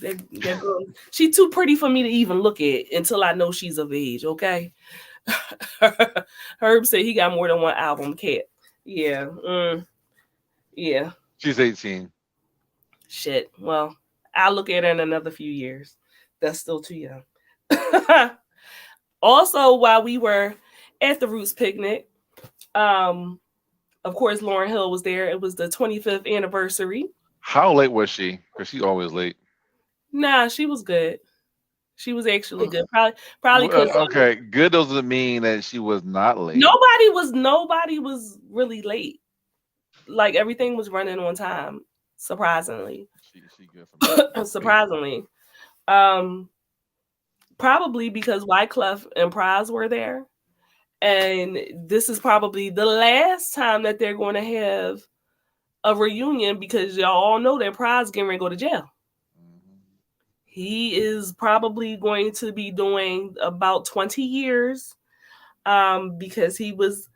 That girl, she's too pretty for me to even look at until I know she's of age. Okay. Herb said he got more than one album. Cat. Yeah. Yeah. She's 18. Shit. Well, I'll look at her in another few years. That's still too young. Also, while we were at the Roots picnic, of course, Lauryn Hill was there. It was the 25th anniversary. How late was she? Because she's always late. Nah, she was good. She was actually good. Probably because okay, good doesn't mean that she was not late. Nobody was really late. Like everything was running on time. Surprisingly, she good for me. Surprisingly, probably because Wyclef and Pras were there, and this is probably the last time that they're going to have a reunion because y'all all know that Pras getting ready to go to jail. He is probably going to be doing about 20 years because he was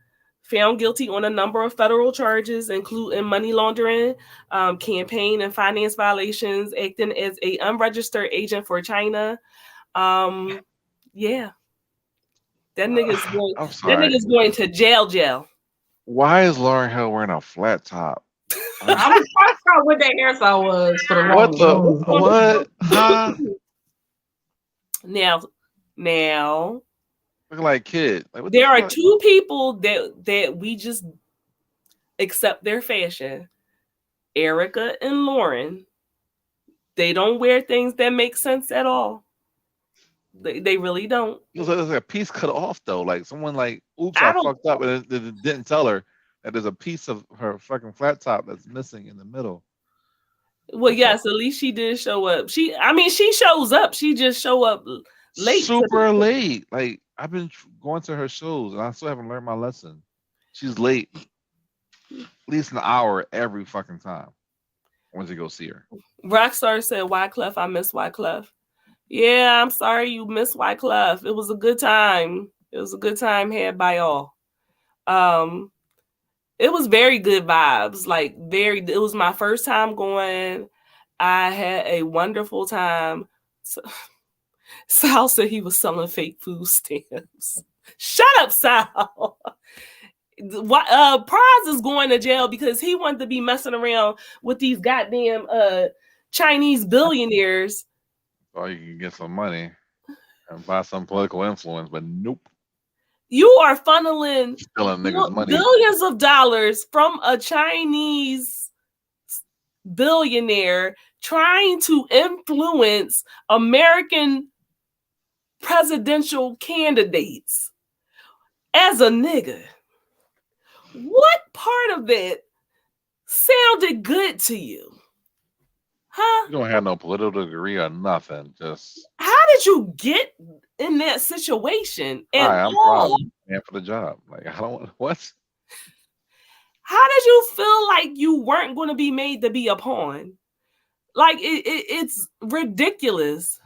found guilty on a number of federal charges, including money laundering, campaign and finance violations, acting as a unregistered agent for China. Yeah, that nigga's going. I'm That sorry. nigga's going to jail. Why is Lauryn Hill wearing a flat top? I was trying to figure out what that hairstyle was for the What longest. the what? Huh? Now, Looking like kid. Like what the there are fuck? two people that we just accept their fashion. Erykah and Lauren. They don't wear things that make sense at all. They really don't. It was like a piece cut off though. Like someone like, oops, I I don't. fucked up, and it didn't tell her that there's a piece of her fucking flat top that's missing in the middle. Well, That's yes, at least she did show up. She shows up. She just show up late. super late. Like I've been going to her shows, and I still haven't learned my lesson. She's late, at least an hour every fucking time. Once you go see her. Rockstar said, "Wyclef, I miss Wyclef." Yeah, I'm sorry you missed Wyclef. It was a good time. It was a good time had by all. It was very good vibes. Like it was my first time going. I had a wonderful time. So, Sal said he was selling fake food stamps. Shut up, Sal. Prize is going to jail because he wanted to be messing around with these goddamn Chinese billionaires. Oh, you can get some money and buy some political influence, but nope. You are funneling Stealing niggas' money. billions of dollars from a Chinese billionaire trying to influence American presidential candidates as a nigga. What part of that sounded good to you? Huh? You don't have no political degree or nothing. Just how did you get in that situation? And hi, I'm proud man for the job. Like I don't what? How did you feel like you weren't going to be made to be a pawn? Like it's ridiculous.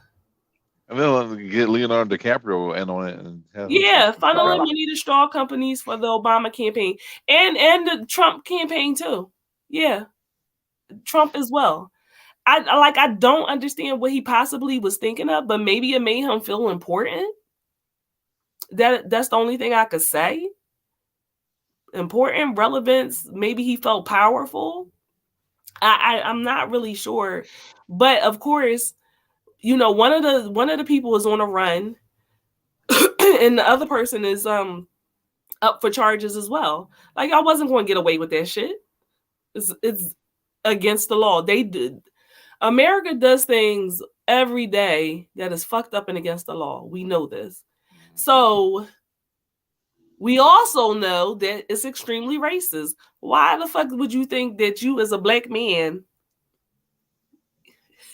And then get Leonardo DiCaprio in on it and funneling money to straw companies for the Obama campaign and the Trump campaign too. Yeah, Trump as well. I don't understand what he possibly was thinking of, but maybe it made him feel important. That's the only thing I could say. Important, relevance. Maybe he felt powerful. I'm not really sure, but of course, you know, one of the people is on a run, and the other person is up for charges as well. Like I wasn't going to get away with that shit. It's against the law. They did. America does things every day that is fucked up and against the law. We know this. So we also know that it's extremely racist. Why the fuck would you think that you as a black man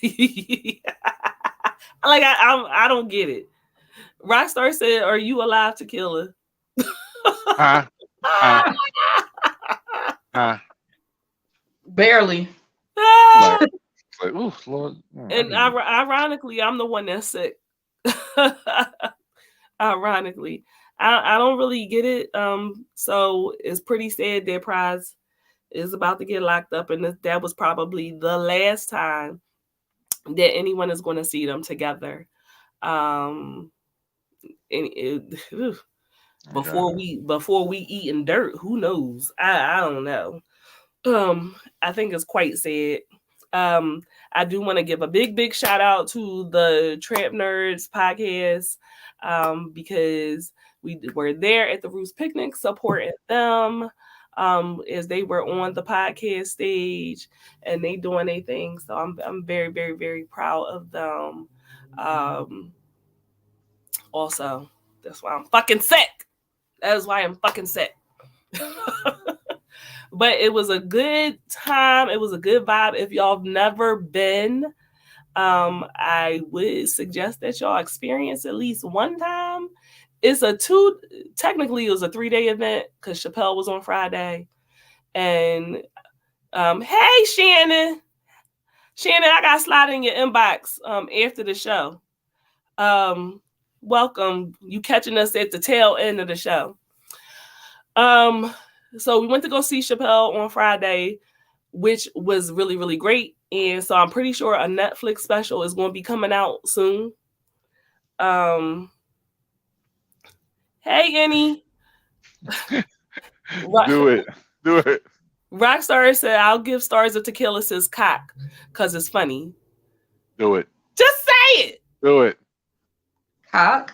like I don't get it. Rockstar said, "Are you alive to kill her?" Barely. Like, ooh, Lord. And ironically, I'm the one that's sick. Ironically, I don't really get it. So it's pretty sad that Prize is about to get locked up, and that was probably the last time that anyone is going to see them together. Before we eating dirt, who knows? I don't know. I think it's quite sad. I do want to give a big shout out to the Trap Nerds podcast because we were there at the Roost Picnic supporting them as they were on the podcast stage and they doing their thing. So I'm very, very, very proud of them. Also, that's why I'm fucking sick. That is why I'm fucking sick. But it was a good time. It was a good vibe. If y'all have never been, I would suggest that y'all experience at least one time. Technically it was a 3-day event because Chappelle was on Friday. And hey, Shannon. Shannon, I got slide in your inbox after the show. Welcome. You catching us at the tail end of the show. So we went to go see Chappelle on Friday, which was really, really great. And so I'm pretty sure a Netflix special is going to be coming out soon. Hey, Annie. Do it. Do it. Rockstar said, I'll give Stars of Tequila his cock because it's funny. Do it. Just say it. Do it. Cock.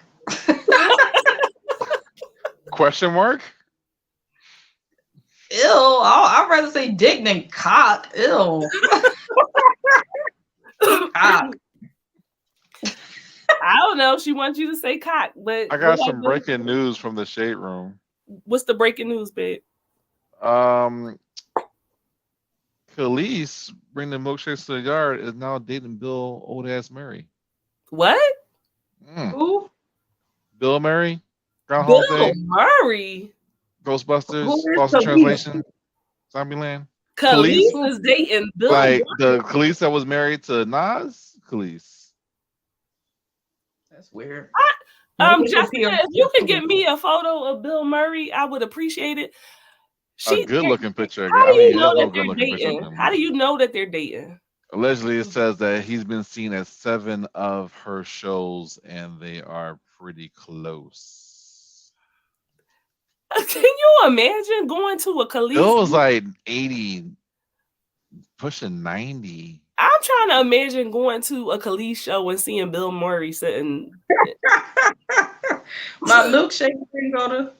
Question mark? Ew. I'd rather say dick than cock. Ew. Cock. I don't know. She wants you to say cock, but I got some breaking news from the Shade Room. What's the breaking news, babe? Khalees, bring the milkshakes to the yard, is now dating Bill old ass Murray. What? Who? Bill Murray? Groundhog Bill Day? Murray? Ghostbusters? Lost in Translation? Zombieland? Khalees is dating Bill Like Murray? the Khalees that was married to Nas? Khalees. That's weird. Jessica, if you can get me a photo of Bill Murray, I would appreciate it. A good looking picture. How do you know there's that they're dating? How do you know that they're dating? Allegedly, it says that he's been seen at 7 of her shows, and they are pretty close. Can you imagine going to a Khalees? Bill was like 80, pushing 90. I'm trying to imagine going to a Khalees show and seeing Bill Murray sitting. My milkshake granddaughter.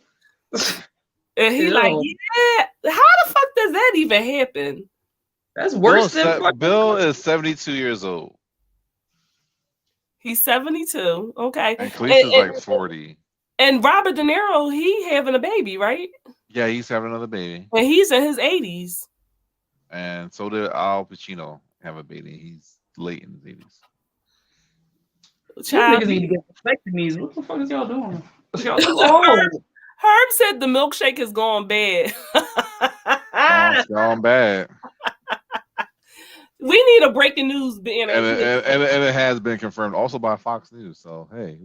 And he like, yeah. How the fuck does that even happen? That's worse than Bill is 72 years old. He's 72. Okay. And Khalees is like 40. And Robert De Niro, he having a baby, right? Yeah, he's having another baby. And he's in his 80s. And so did Al Pacino have a baby. He's late in his 80s. Child, niggas need to get vasectomies. What the fuck is y'all doing? Herb said the milkshake is going bad. It's gone bad. We need a breaking news banner. And it has been confirmed also by Fox News. So, hey.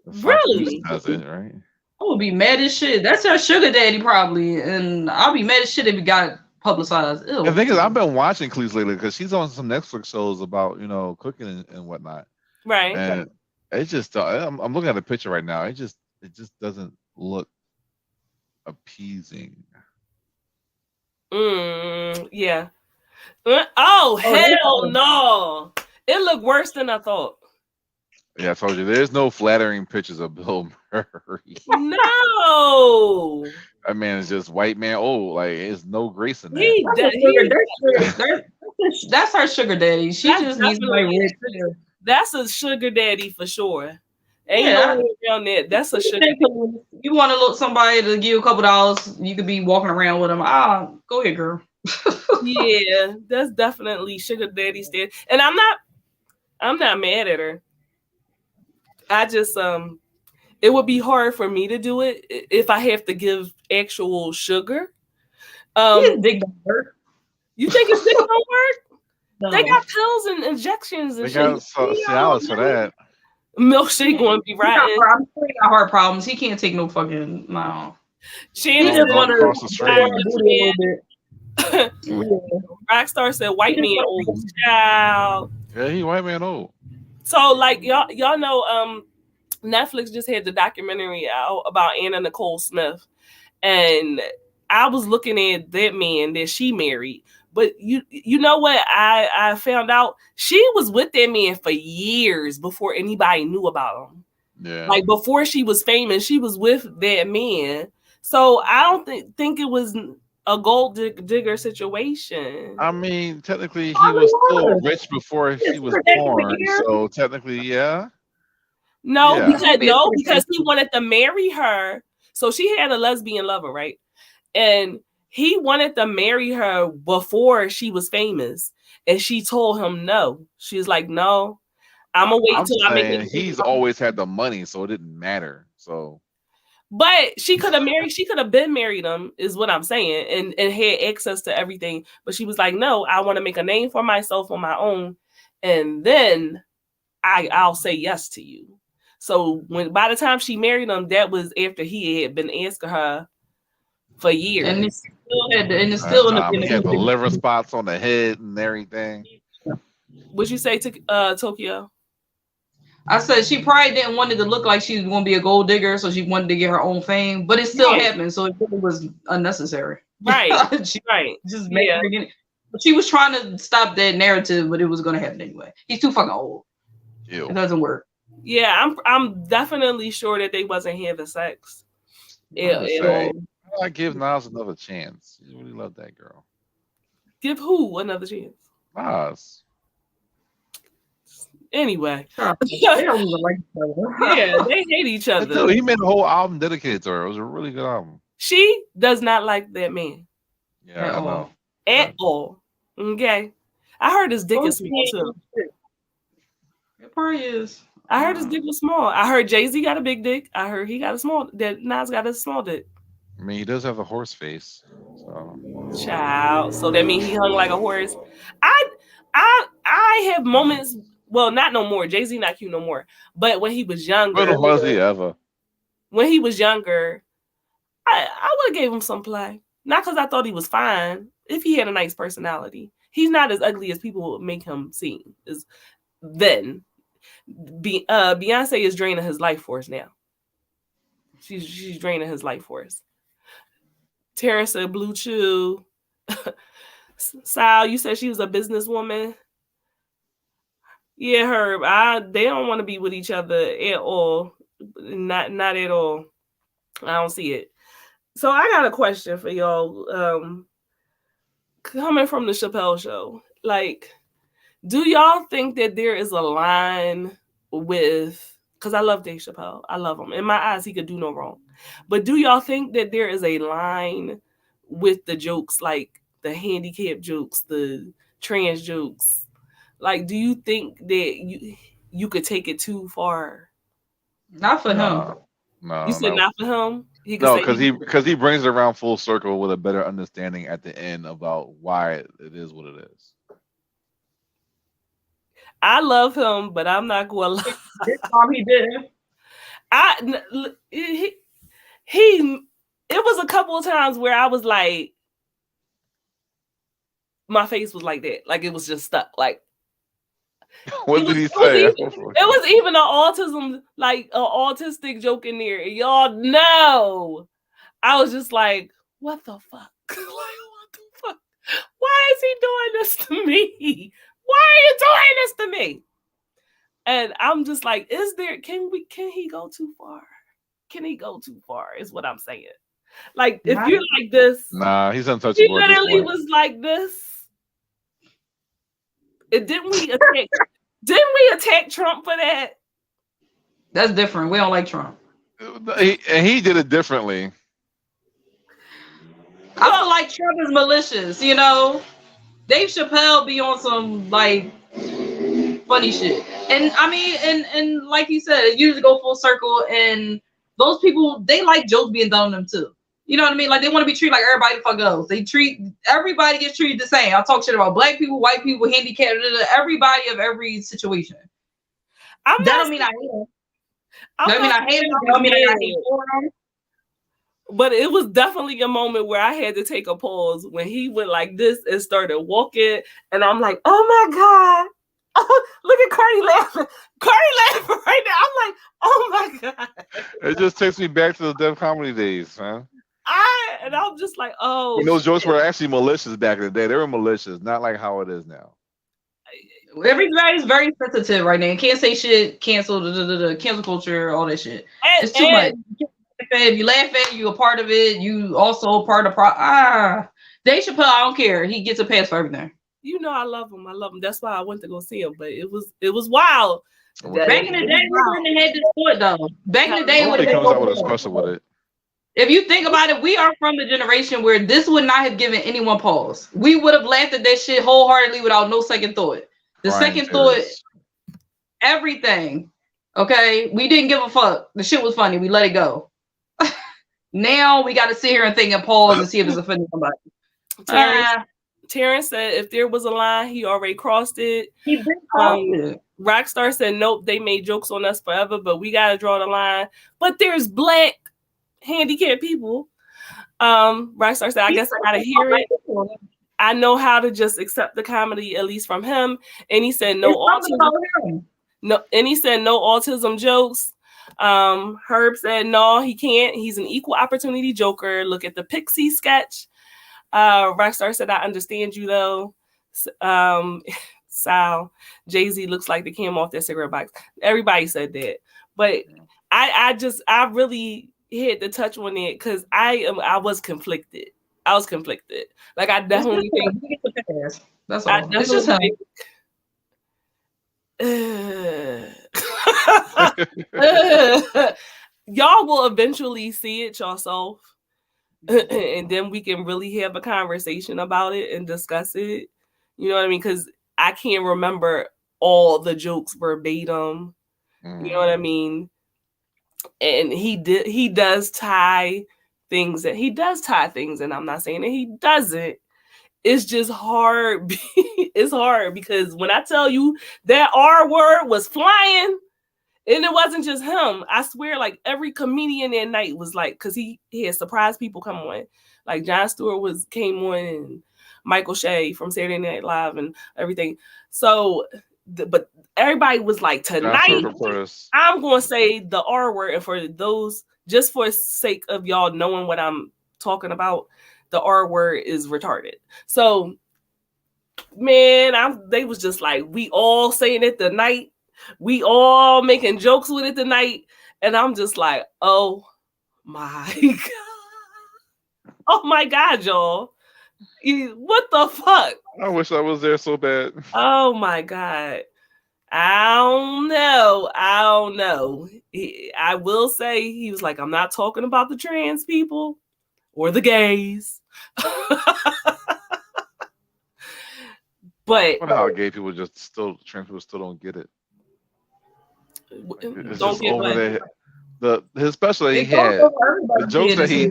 Really? Does it, right? I would be mad as shit. That's her sugar daddy probably. And I'll be mad as shit if it got publicized. Ew. The thing is, I've been watching Khalees lately because she's on some Netflix shows about, cooking and whatnot. Right. And it just, I'm looking at the picture right now. It just doesn't look appeasing. Yeah. Oh, hell no. It looked worse than I thought. Yeah, I told you, there's no flattering pictures of Bill Murray. No. That man is just white man old. Like, there's no grace in that. That's her sugar daddy. She just needs to be rich. That's a sugar daddy for sure. Ain't no way around that. That's a sugar daddy. You want to look somebody to give you a couple dollars, you could be walking around with them. Go ahead, girl. Yeah, that's definitely sugar daddy stuff. And I'm not mad at her. I just it would be hard for me to do it if I have to give actual sugar. Dick don't work. You think it's dick don't work? No. They got pills and injections and they got Cialis for that. Milkshake going to be right. I'm sure he got heart problems. He can't take no fucking no. Shannon just want Rockstar said white man old child. Yeah, he white man old. So like y'all know Netflix just had the documentary out about Anna Nicole Smith, and I was looking at that man that she married. But you know what? I found out she was with that man for years before anybody knew about him. Yeah. Like before she was famous, she was with that man. So I don't think it was a gold digger situation. I mean, technically he was still rich before she was born. So technically, yeah. No, because he wanted to marry her. So she had a lesbian lover, right? And he wanted to marry her before she was famous. And she told him no. She was like, no, I'm going to wait till I make it. He's always had the money, so it didn't matter. So. But she could have been married him, is what I'm saying, and had access to everything. But she was like, no, I want to make a name for myself on my own, and then I'll say yes to you. So by the time she married him, that was after he had been asking her for years. And it's still in he had the liver spots on the head and everything. What'd you say to Tokyo? I said she probably didn't want it to look like she was going to be a gold digger, so she wanted to get her own fame, but it still happened, so it really was unnecessary. Right, right. Just she was trying to stop that narrative, but it was going to happen anyway. He's too fucking old. Ew. It doesn't work. Yeah, I'm definitely sure that they wasn't having sex. I give Nas another chance. You really love that girl. Give who another chance? Nas. Anyway, they don't even like each other. Yeah, they hate each other. Dude, he made a whole album dedicated to her. It was a really good album. She does not like that man. Yeah, I know. At all. Okay. I heard his dick is small too. It probably is. I heard his dick was small. I heard Jay-Z got a big dick. I heard he got a small. That Nas got a small dick. I mean, he does have a horse face. So. Child. So that means he hung like a horse. I have moments. Well, not no more. Jay-Z not cute no more. But when he was younger. When was he ever? When he was younger, I would have gave him some play. Not because I thought he was fine. If he had a nice personality. He's not as ugly as people would make him seem. Then. Beyonce is draining his life force now. She's draining his life force. Tara said Blue Chew. Sal, you said she was a businesswoman. Yeah, Herb. They don't want to be with each other at all. Not at all. I don't see it. So I got a question for y'all. Coming from the Chappelle Show, like, do y'all think that there is a line with? Because I love Dave Chappelle. I love him. In my eyes, he could do no wrong. But do y'all think that there is a line with the jokes, like the handicap jokes, the trans jokes? Like, do you think that you could take it too far? Not for him. No. You said not for him? No, because he brings it around full circle with a better understanding at the end about why it is what it is. I love him, but I'm not going to lie. This time he didn't. It was a couple of times where I was like, my face was like that. Like, it was just stuck. Like, what did he say? It was even an autistic joke in there. And y'all know. I was just like, what the fuck? Like, what the fuck? Why is he doing this to me? Why are you doing this to me? And I'm just like, can he go too far? Can he go too far? Is what I'm saying. Like, if you're like this, nah, he's untouchable. He literally was like this. Didn't we attack Trump for that? That's different. We don't like Trump. He did it differently. I feel like Trump is malicious, you know. Dave Chappelle be on some like funny shit. And I mean, and like you said, it usually go full circle, and those people, they like jokes being done on them too. You know what I mean? Like, they want to be treated like everybody the fuck else. Everybody gets treated the same. I talk shit about black people, white people, handicapped, everybody of every situation. That don't mean I hate him. That mean I hate him. That don't mean I hate him. But it was definitely a moment where I had to take a pause when he went like this and started walking, and I'm like, oh my God. Oh, look at Cardi laughing. Cardi laughing right now. I'm like, oh my God. It just takes me back to the Def Comedy days, man. I'm just like, oh. And those jokes were actually malicious back in the day. They were malicious, not like how it is now. Everybody's very sensitive right now. You can't say shit, cancel culture, all that shit. It's too much. If you laugh at it, you're a part of it. You also part of Dave Chappelle, I don't care. He gets a pass for everything. You know I love him. That's why I went to go see him. But it was wild. Back in the day, we wouldn't have had this sport though. Back in the day, nobody comes out with a special with it. If you think about it, we are from the generation where this would not have given anyone pause. We would have laughed at that shit wholeheartedly without no second thought. The second thought, everything. Okay, we didn't give a fuck. The shit was funny. We let it go. Now we got to sit here and think and pause and see if it's offending somebody. Terrence said if there was a line, he already crossed it. He did cross it. Rockstar said nope, they made jokes on us forever, but we gotta draw the line. But there's black handicapped people. Rockstar said, I guess I gotta hear it. I know how to just accept the comedy, at least from him. And he said no autism. No, and he said no autism jokes. Herb said no, he can't. He's an equal opportunity joker. Look at the Pixie sketch. Rockstar said, I understand you though. Sal, Jay-Z looks like they came off their cigarette box. Everybody said that. But I really had to touch on it because I was conflicted. Like I definitely think that's all. It's just him. Y'all will eventually see it yourself. And then we can really have a conversation about it and discuss it. You know what I mean? Because I can't remember all the jokes verbatim. You know what I mean? And he does tie things, and I'm not saying that he doesn't. It's just hard. It's hard because when I tell you that R word was flying, and it wasn't just him. I swear, like every comedian that night was like, because he had surprised people come on. Like Jon Stewart came on, and Michael Shea from Saturday Night Live and everything. So, but everybody was like, tonight, I'm going to say the R word. And for those, just for the sake of y'all knowing what I'm talking about, the R word is retarded. So, man, they was just like, we all saying it tonight. We all making jokes with it tonight. And I'm just like, oh my God. Oh my God, y'all. What the fuck? I wish I was there so bad. Oh my God. I don't know. I will say he was like, I'm not talking about the trans people or the gays. But how gay people trans people still don't get it. It's don't just over there. Especially he had the jokes that he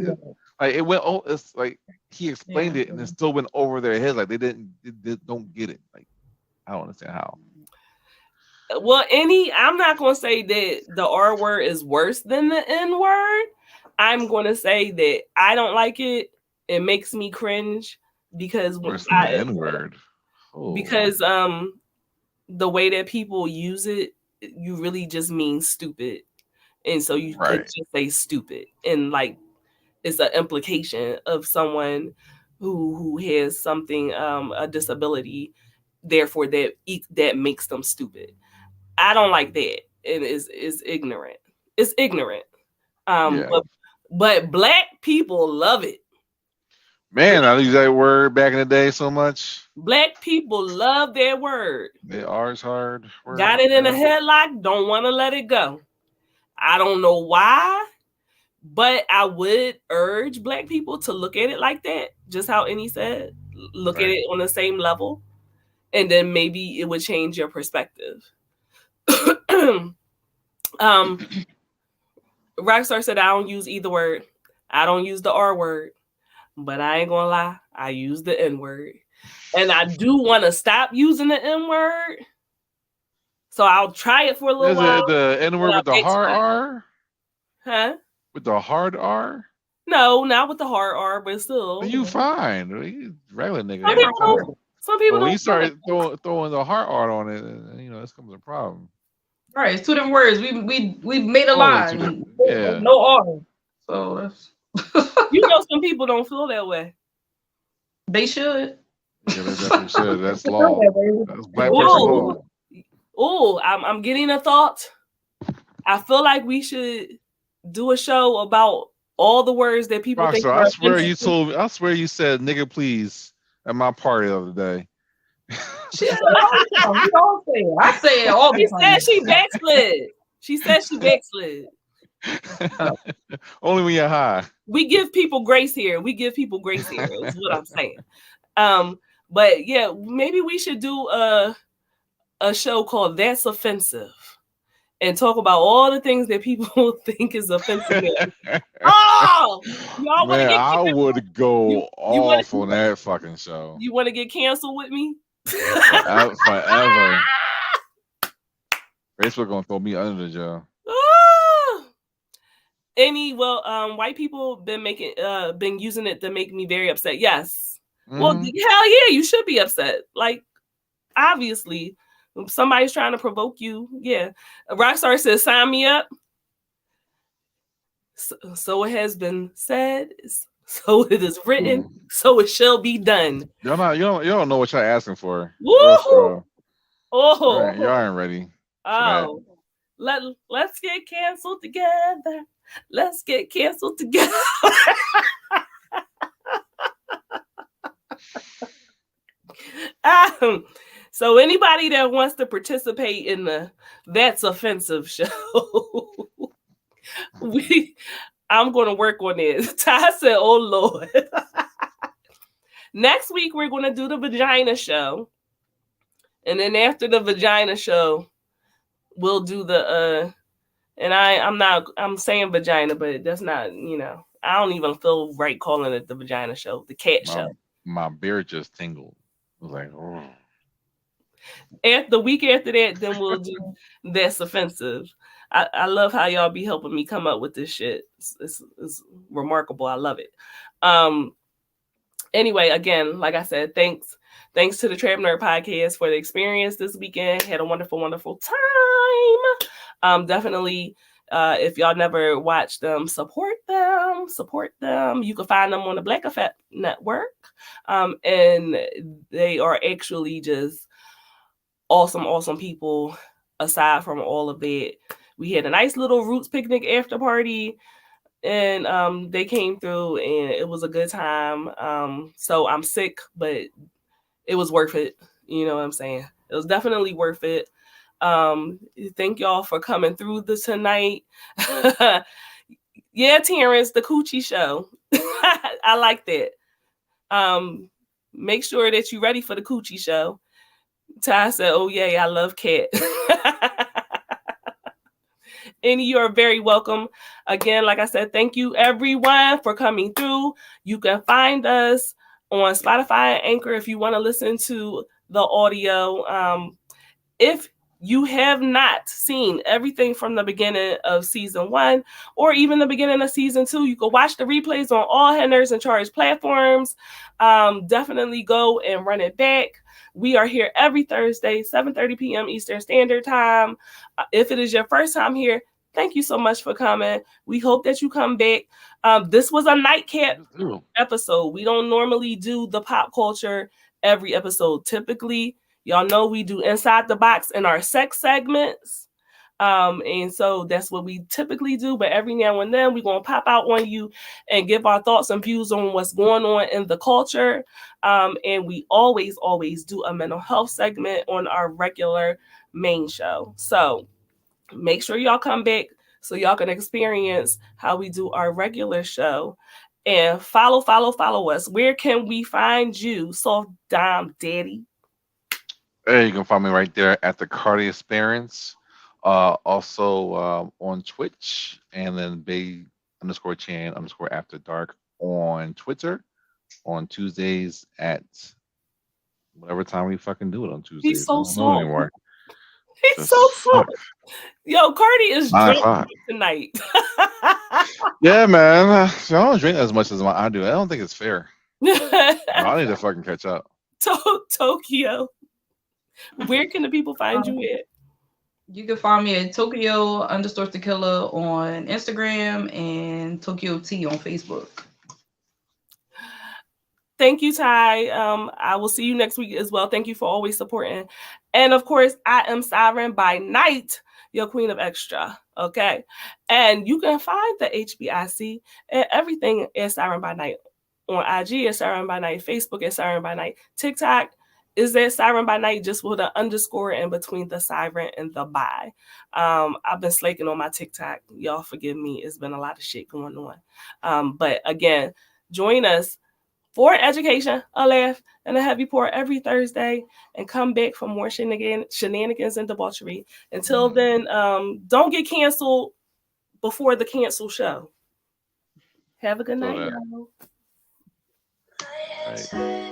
like. It went. It's like he explained it, and it still went over their heads. Like they don't get it. Like I don't understand how. Well, I'm not going to say that the R word is worse than the N word. I'm going to say that I don't like it. It makes me cringe because worse than the N word. Oh. Because the way that people use it, you really just mean stupid, and so you could just say stupid, and like it's an implication of someone who has something, a disability, therefore that makes them stupid. I don't like that, and it's ignorant. It's ignorant. But black people love it. Man, I use that word back in the day so much. Black people love that word. The R's hard. Word. Got it in a headlock, don't want to let it go. I don't know why, but I would urge black people to look at it like that. Just how Annie said, look at it on the same level, and then maybe it would change your perspective. Rockstar said, I don't use either word. I don't use the R word. But I ain't gonna lie, I use the N word. And I do want to stop using the N word. So I'll try it for a little while. Is it the N word with the hard R? Huh? With the hard R? No, not with the hard R, but still. You fine. You regular nigga. Some people don't. When you start throwing the hard R on it, this comes a problem. All right, it's two different words. We made a line. Yeah. No R. So that's some people don't feel that way. They should. Yeah, they definitely should. That's law. That's black person law. Oh, I'm getting a thought. I feel like we should do a show about all the words that people think. I swear you said nigga please at my party the other day. I say it all the time. She said she backslid. Only when you're high. We give people grace here. Is what I'm saying. But yeah, maybe we should do a show called That's Offensive and talk about all the things that people think is offensive. Oh Oh, y'all want to Man, get I would go you want off on that fucking show. you want to get canceled with me? Forever. Forever. Facebook gonna throw me under the jail. White people been using it to make me very upset. Yes. Well, Mhm. hell yeah, you should be upset. Like, obviously, if somebody's trying to provoke you. Yeah. Rockstar says, sign me up. So it has been said. So it is written. So it shall be done. You don't know what y'all asking for. Woo! Y'all Oh, ain't ready for that. oh. Let's get canceled together. Let's get canceled together. So anybody that wants to participate in the That's Offensive show, I'm going to work on it. Ty said, oh Lord. Next week, we're going to do the vagina show. And then after the vagina show, we'll do the, and I'm saying vagina, but that's not, I don't even feel right calling it the vagina show, the cat show. My beard just tingled. I was like, oh. At the week after that, then we'll do That's Offensive. I love how y'all be helping me come up with this shit. It's remarkable. I love it. Anyway, again, like I said, thanks to the Trap Nerd Podcast for the experience this weekend. Had a wonderful, wonderful time. Definitely, if y'all never watched them, support them. You can find them on the Black Effect Network. And they are actually just awesome people. Aside from all of that, we had a nice little Roots picnic after party, and they came through, and it was a good time. So I'm sick, but it was worth it. You know what I'm saying? It was definitely worth it. Thank y'all for coming through this tonight. Yeah, Terrence, the Coochie Show. I like that. Make sure that you're ready for the Coochie Show. Ty said, oh, yeah, I love cat. And you are very welcome. Again, like I said, thank you, everyone, for coming through. You can find us on Spotify and Anchor if you want to listen to the audio. If you have not seen everything from the beginning of season 1 or even the beginning of season 2, you can watch the replays on all Head Nerds in Charge platforms. Definitely go and run it back. We are here every Thursday, 7:30 p.m. Eastern Standard Time. If it is your first time here, thank you so much for coming. We hope that you come back. This was a nightcap episode. We don't normally do the pop culture every episode. Typically, y'all know we do Inside the Box in our sex segments. And so that's what we typically do. But every now and then we're going to pop out on you and give our thoughts and views on what's going on in the culture. And we always do a mental health segment on our regular main show. So make sure y'all come back so y'all can experience how we do our regular show. And follow us. Where can we find you, Soft Dime Daddy? Hey, you can find me right there at the Cardi Experience. Also on Twitch, and then Bay_Chan_After Dark on Twitter on Tuesdays at whatever time we fucking do it on Tuesdays. He's so I don't know soft. anymore. He's so soft. Yo, Cardi is drunk tonight. Yeah, man. I don't drink as much as I do. I don't think it's fair. I need to fucking catch up. Tokyo. Where can the people find you at? You can find me at Tokyo_Tequila on Instagram and Tokyo T on Facebook. Thank you, Ty. I will see you next week as well. Thank you for always supporting. And of course, I am Siren by Night, your queen of extra. Okay. And you can find the HBIC and everything at Siren by Night. On IG at Siren by Night, Facebook at Siren by Night, TikTok is that Siren by Night, just with an underscore in between the siren and the by. I've been slaking on my TikTok. Y'all forgive me. It's been a lot of shit going on. But again, join us for education, a laugh, and a heavy pour every Thursday, and come back for more shenanigans and debauchery. Until then, don't get canceled before the cancel show. Have a good Till night, then. y'all. Right.